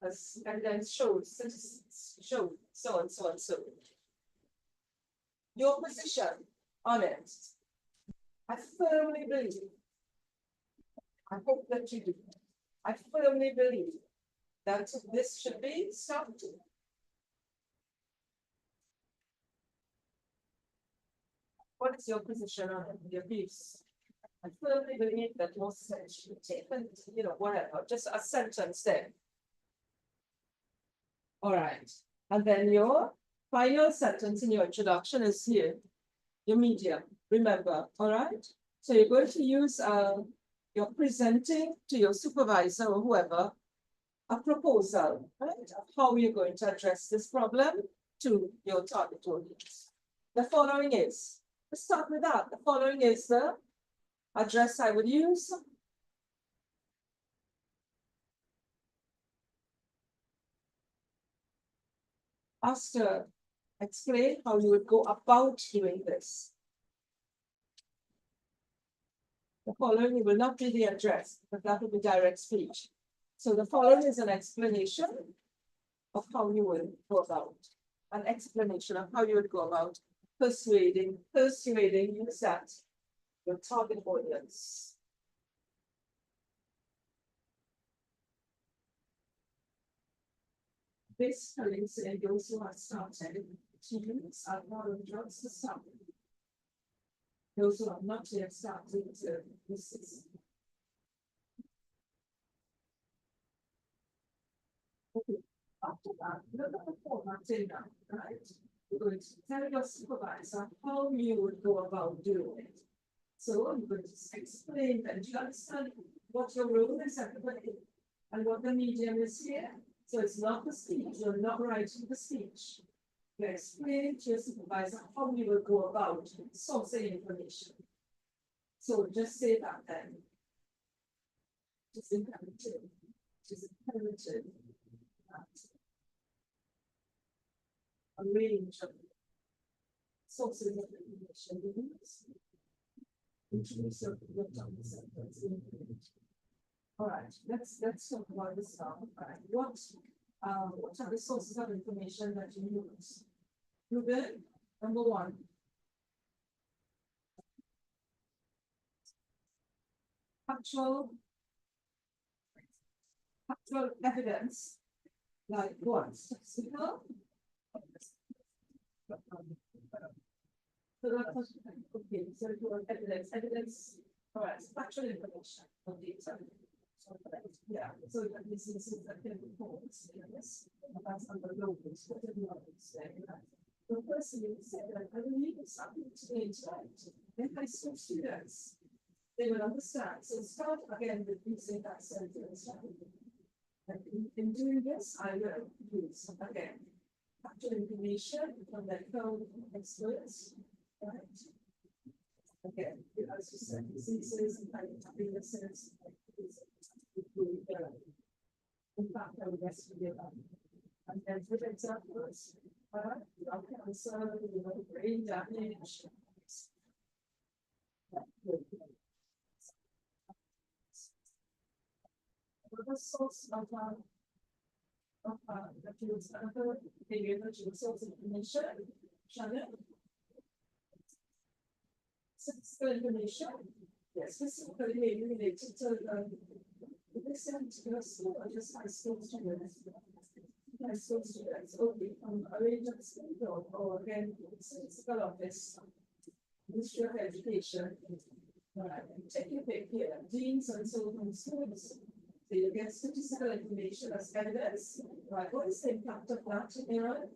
As evidence shows, statistics show, so and so and so. Your position on it, I firmly believe, I hope that you do, I firmly believe that this should be stopped. What is your position on it, the abuse? I firmly believe that more steps should be taken, you know, whatever, just a sentence there. All right, and then your final sentence in your introduction is here, your medium, remember, all right? So you're going to use, you're presenting to your supervisor or whoever a proposal, right, of how you're going to address this problem to your target audience. The following is, let's start with that. The following is the address I would use. Ask to explain how you would go about doing this. The following will not be the address, but that will be direct speech. So the following is an explanation of how you will go about. an explanation of how you would go about persuading use that your target audience. Basically, say those who are started to use alcohol and drugs to stop. Those who have not yet started to use. Okay. After that, look at the formatting now, right? You're going to tell your supervisor how you would go about doing it. So I'm going to explain that you understand what your role is at the and what the medium is here. So it's not the speech, you're not writing the speech. You're explaining to your supervisor how you will go about sourcing information. So just say that then. It's imperative. It's imperative that a range of sources of information we use. All right, let's talk about this now. Right. What are the sources of information that you use? Ruben, number one. Actual evidence, like what? Statistical? So that's okay, so evidence, all right, factual information of data. Yeah, so this is that can be called, yes, that's under logos, what are the others saying that? The person who said that I believe it's something to the internet, then high school students, they will understand. So start again with using that sentence. And in doing this, I will use again factual information from the code experts, right? Again, as you said, diseases and illnesses. In fact, I would investigate them. And then for examples, cancer, brain damage. Another source of that is another source of information. Shannon. Statistical information. Yes, this is very related to this particular school, or just high school students. High school students, okay, from a range of school or again, statistical office, Ministry of Education. Take your pick here, deans and so on schools. So you get statistical information as evidence. Right, what is the impact of that in Iran?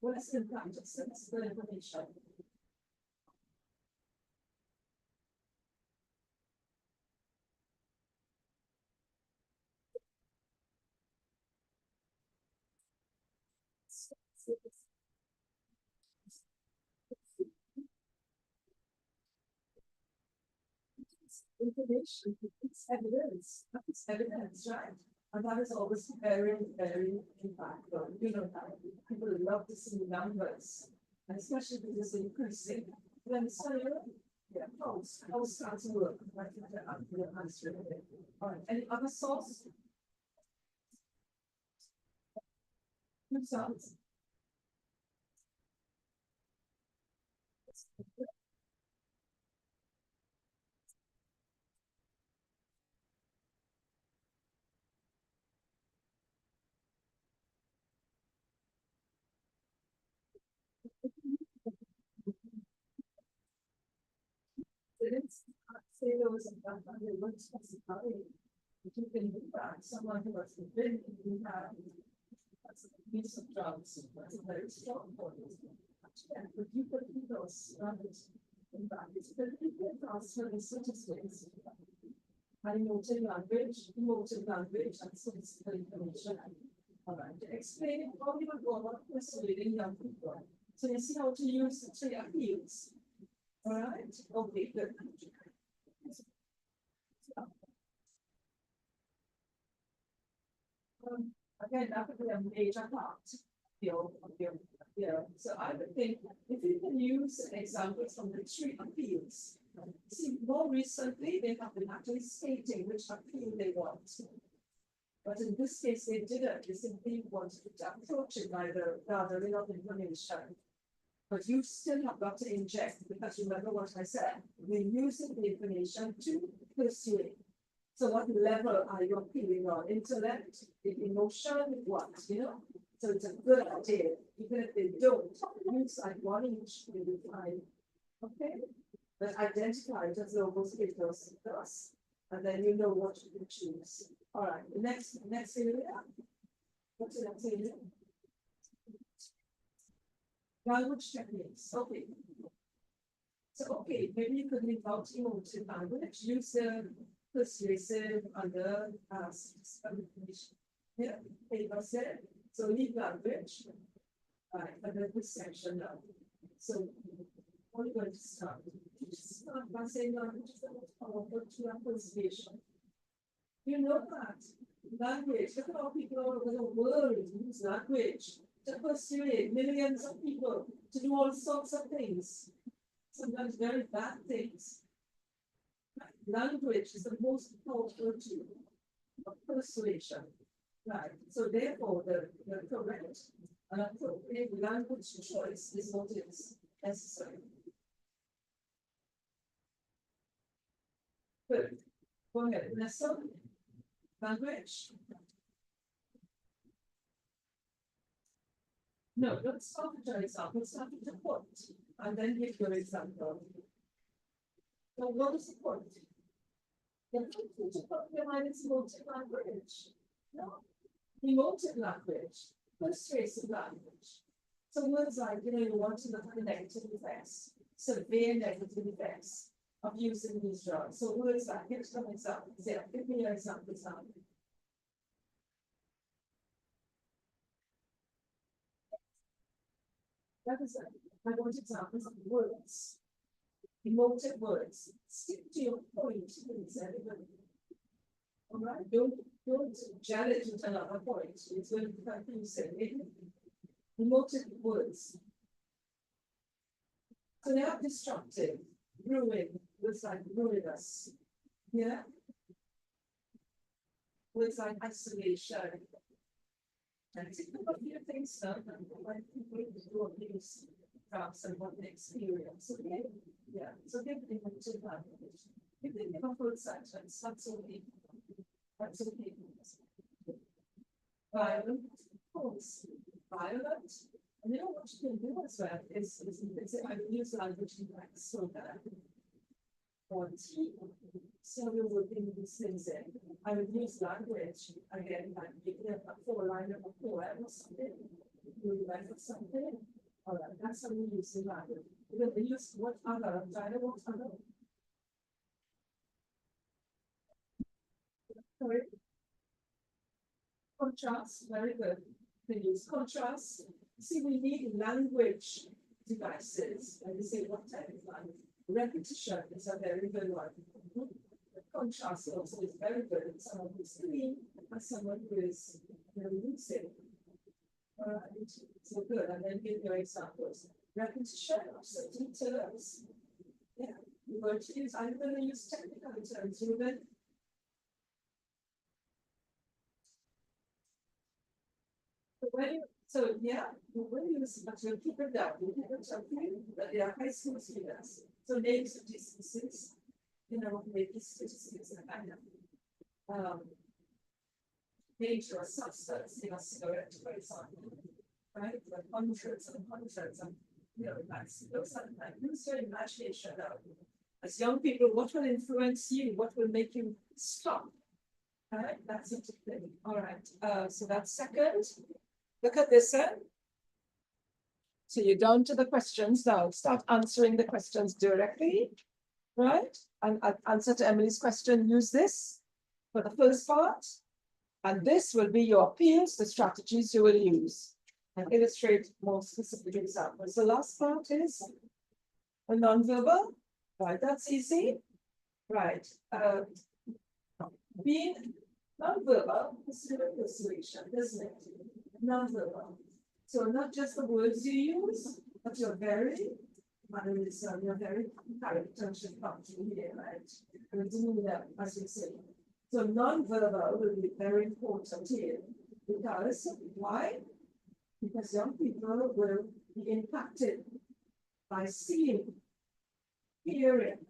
What is the impact of statistical information? Information, it's evidence, right? And that is always very, very impactful. You know that people love to see numbers, and especially if it is increasing. Then so yeah, how start to work. I think that I'm answering it. All right, any other source? Who starts? Didn't say there was a they weren't specifying. If you can do that, someone who has been in that that's a piece of drugs, that's a very strong point. And for people who those in fact, it's very good transfer the statistics. And emotive language, and statistical information. All right, explain how you will go about persuading young people. So you see how to use the three appeals. All right, okay, good. Again, that would be a major part so I would think if you can use examples from the three appeals. See, more recently they have been actually stating which appeal they want. But in this case, they didn't. They simply wanted to approach it by the gathering of information. But you still have got to inject, because remember what I said, we're using the information to persuade. So what level are you appealing on? Intellect, emotion, what, you know? So it's a good idea, even if they don't, use like one each, they will find, okay? But identify it as logos, ethos, thus, and then you know what you can choose. All right, the next area. What's the next area? Language techniques, okay. So, okay, maybe you could leave out emotive language, use the persuasive under yeah, paper said, so leave language. Right, and then this section now. So, what are you going to start? Start by saying language is the most powerful tool of persuasion. You know that. Language, look at how people all over the world use language to persuade millions of people to do all sorts of things, sometimes very bad things. Language is the most powerful tool of persuasion. Right. So therefore, the correct and appropriate language choice is what is necessary. Good. Go ahead, Vanessa. Language. No, don't start with your example, start with the point, and then give your example. So what is the point? The point to put your mind is emotive language. No, emotive language, persuasive language. So words like, you know, you want to look at the negative effects, severe negative effects of using these drugs. So words like, here's some examples. Yeah, give me your examples now. That is it. I want examples of words. Emotive words. Stick to your point, please, everybody. All right, don't gel it into another point. It's going to be confusing. Emotive words. So they are destructive, ruin, words like ruinous. Yeah. Words like isolation. And it's a few things now when people do abuse drugs and what they experience. Okay. Yeah. So give them to language. If they give a full sentence, that's okay. That's okay. Violent, false, violent. And you know what you can do as well is I use language like so that. So we would bring these things in. I would use language again, like giving a 4-line of a poem or something. You write something. All right, that's how we use the language. Because we use what other, what other. Sorry. Contrast, very good. We use contrast. See, we need language devices. And we say what type of language. Repetition is a very good one. The contrast also is very good. Someone who's clean and someone who is very lucid. All right, so good. And then give your examples. Repetition of certain terms. Yeah, you're going to use, I'm going to use technical terms. You're going so yeah, when you use but you'll keep it down, you keep it something, but they are high school students. So names of distances, you know, maybe statistics and kind of dangerous substance in a cigarette, for example. Right? Like hundreds and hundreds and you know, that's those are like use your imagination now. As young people, what will influence you? What will make you stop? All right, that's it. All right. So that's second. Look at this end. So you're down to the questions now. Start answering the questions directly, right? And answer to Emily's question, use this for the first part. And this will be your appeals, the strategies you will use. And illustrate more specific examples. The last part is a nonverbal, right? That's easy, right? Being nonverbal is still a persuasion, isn't it? Nonverbal. So not just the words you use, but your very mannerism, your very character should come through here, right? And demeanor, as you say. So non-verbal will be very important here because why? Because young people will be impacted by seeing, hearing,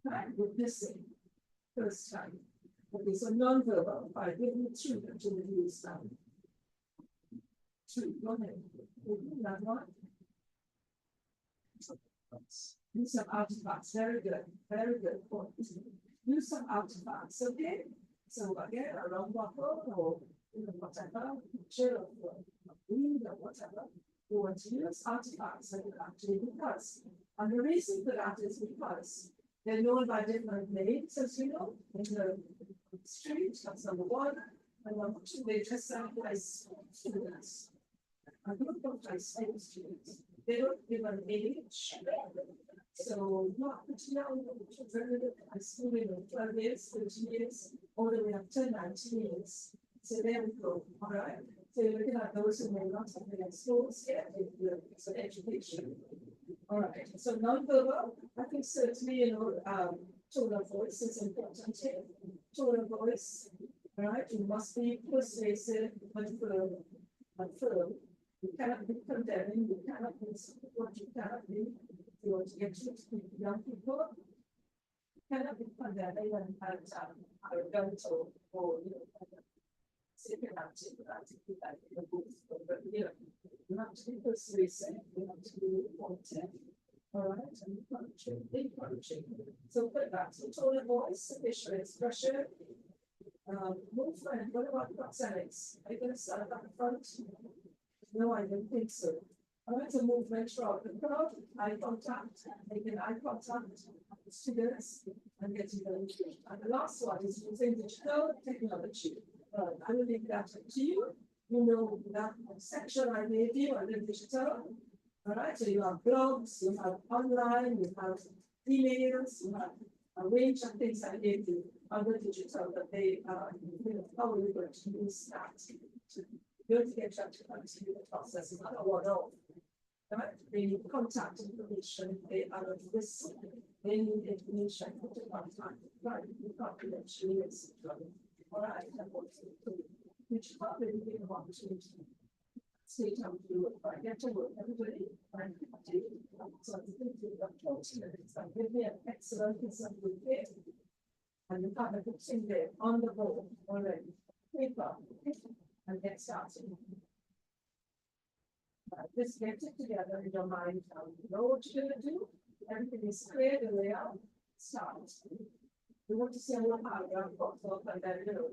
right, witnessing first time. Okay, so non-verbal, by giving children to use them. Two, go ahead. That one. Use some artifacts, very good, point. Use some artifacts, okay? So again, a round bottle or whatever, picture of a weed or whatever. You want to use artifacts that are actually because. And the reason for that is because they're known by different names, as you know, in the street, that's number one. And number two, they just symbolize students. A group of high school students. They don't give an age. So not young children high school in 12 years, 13 years, all the way up to 19 years. So there we go. All right. So you're looking at those who may not have been in schools yet, it's an education. All right. So non-verbal, I think certainly, tone of voice is important here. Tone of voice, right? You must be persuasive and firm. You cannot be condemning, you cannot be what you cannot be. You want to get to young people, you cannot be condemning and arrogant or second that in the booth, but you have to be persuasive, you have to be important. All right, and encouraging. So put that, so tone of voice, facial expression. Movement, what about prosthetics? Are you going to start at the front? No, I don't think so. I like to movement throughout the crowd, eye contact, making eye contact with students and getting them. And the last one is using digital technology. I will leave that to you. You know that section I gave you on the digital. All right, so you have blogs, you have online, you have emails, you have a range of things I gave you on the digital that they how are you going to use that to don't get to continue the process is not a one-off. Right? They need contact information, they are at risk, they need information to contact, right? You can't be actually all right, which probably would be an opportunity. State how to do it, but I get to work everybody, and so I think you're fortunate, it's like give me an excellent example here. And you kind of put in there on the board already, paper, and get started. Just get it together in your mind. You know what you're going to do. Everything is clear, the layout. Start. You want to see a little paragraph pops up and then no.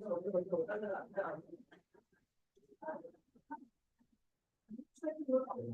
Try to work on it.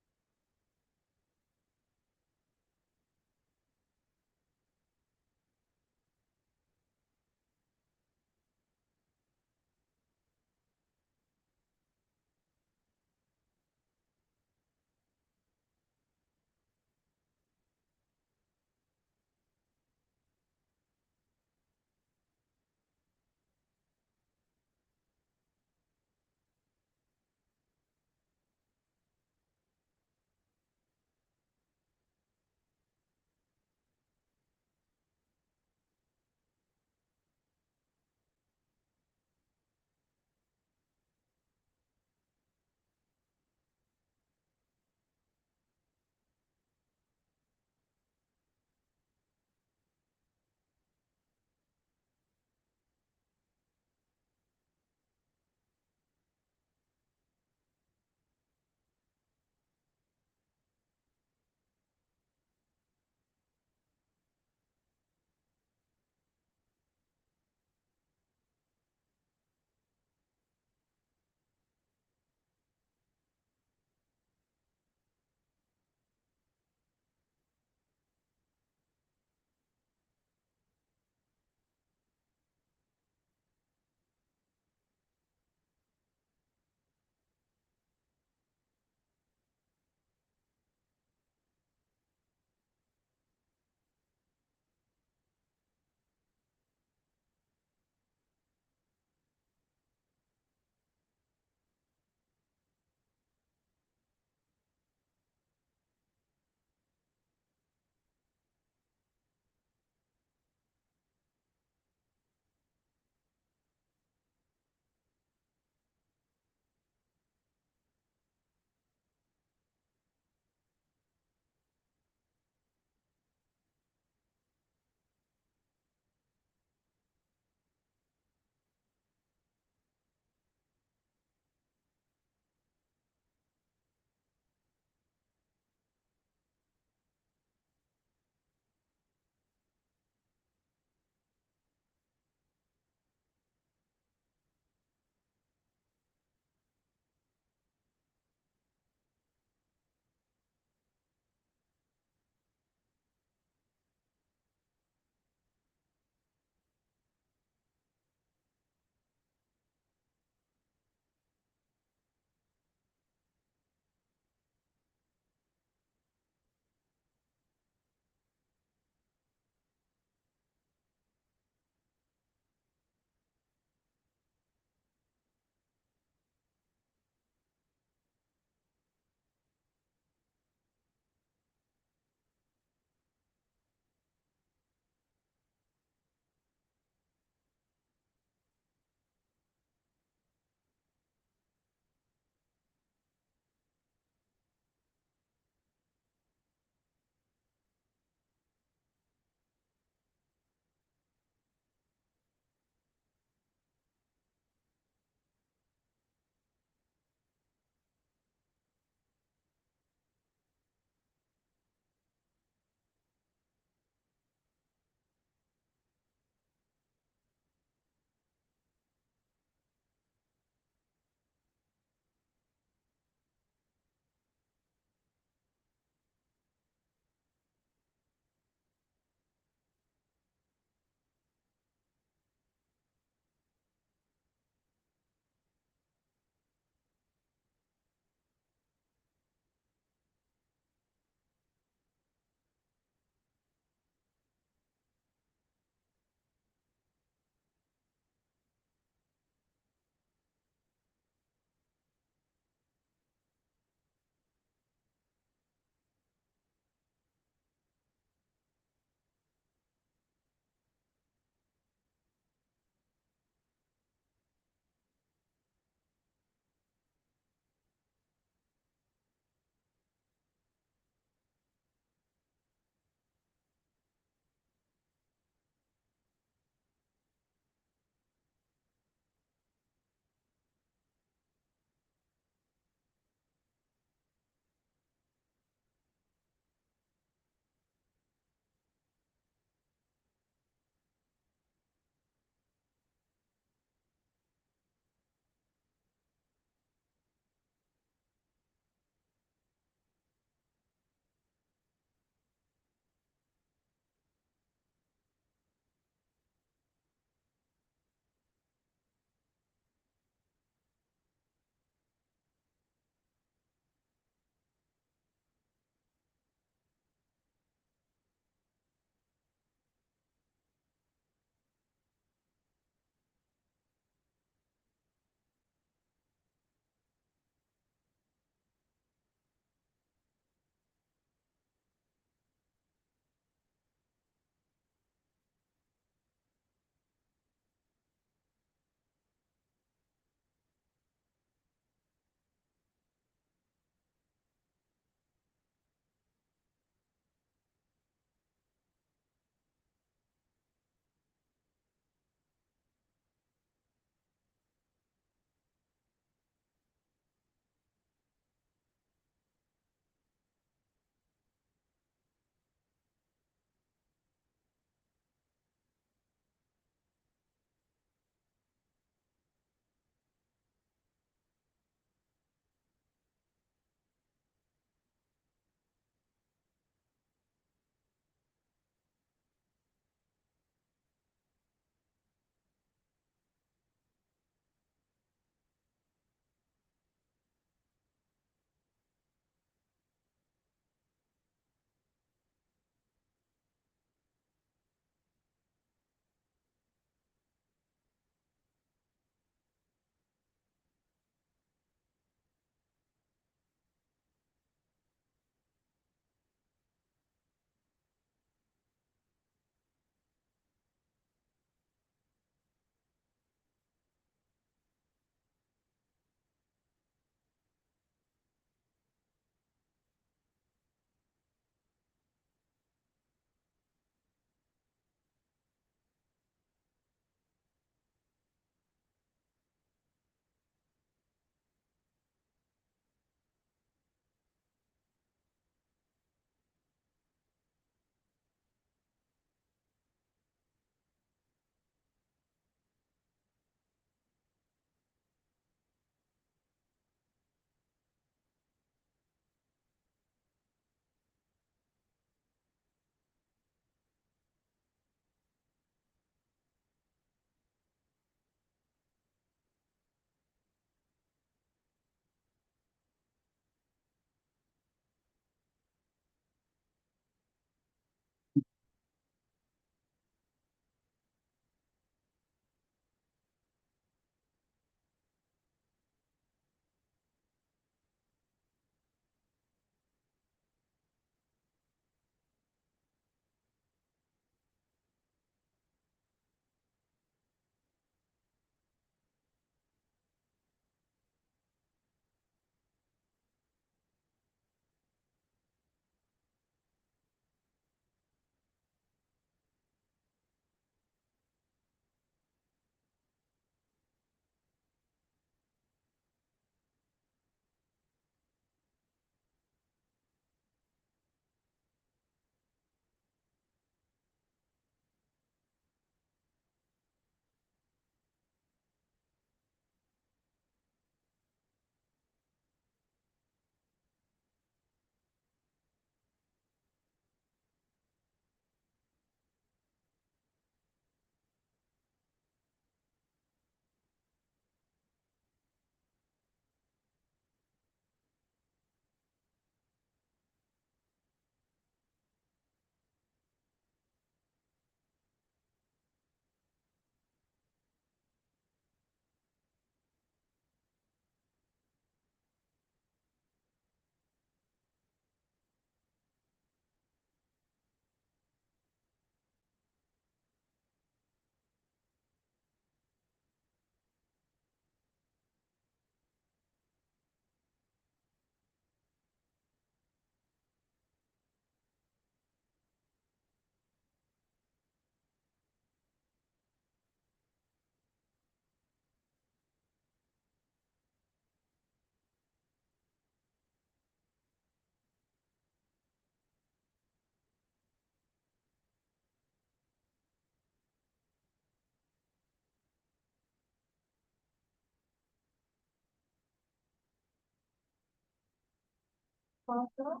Photo.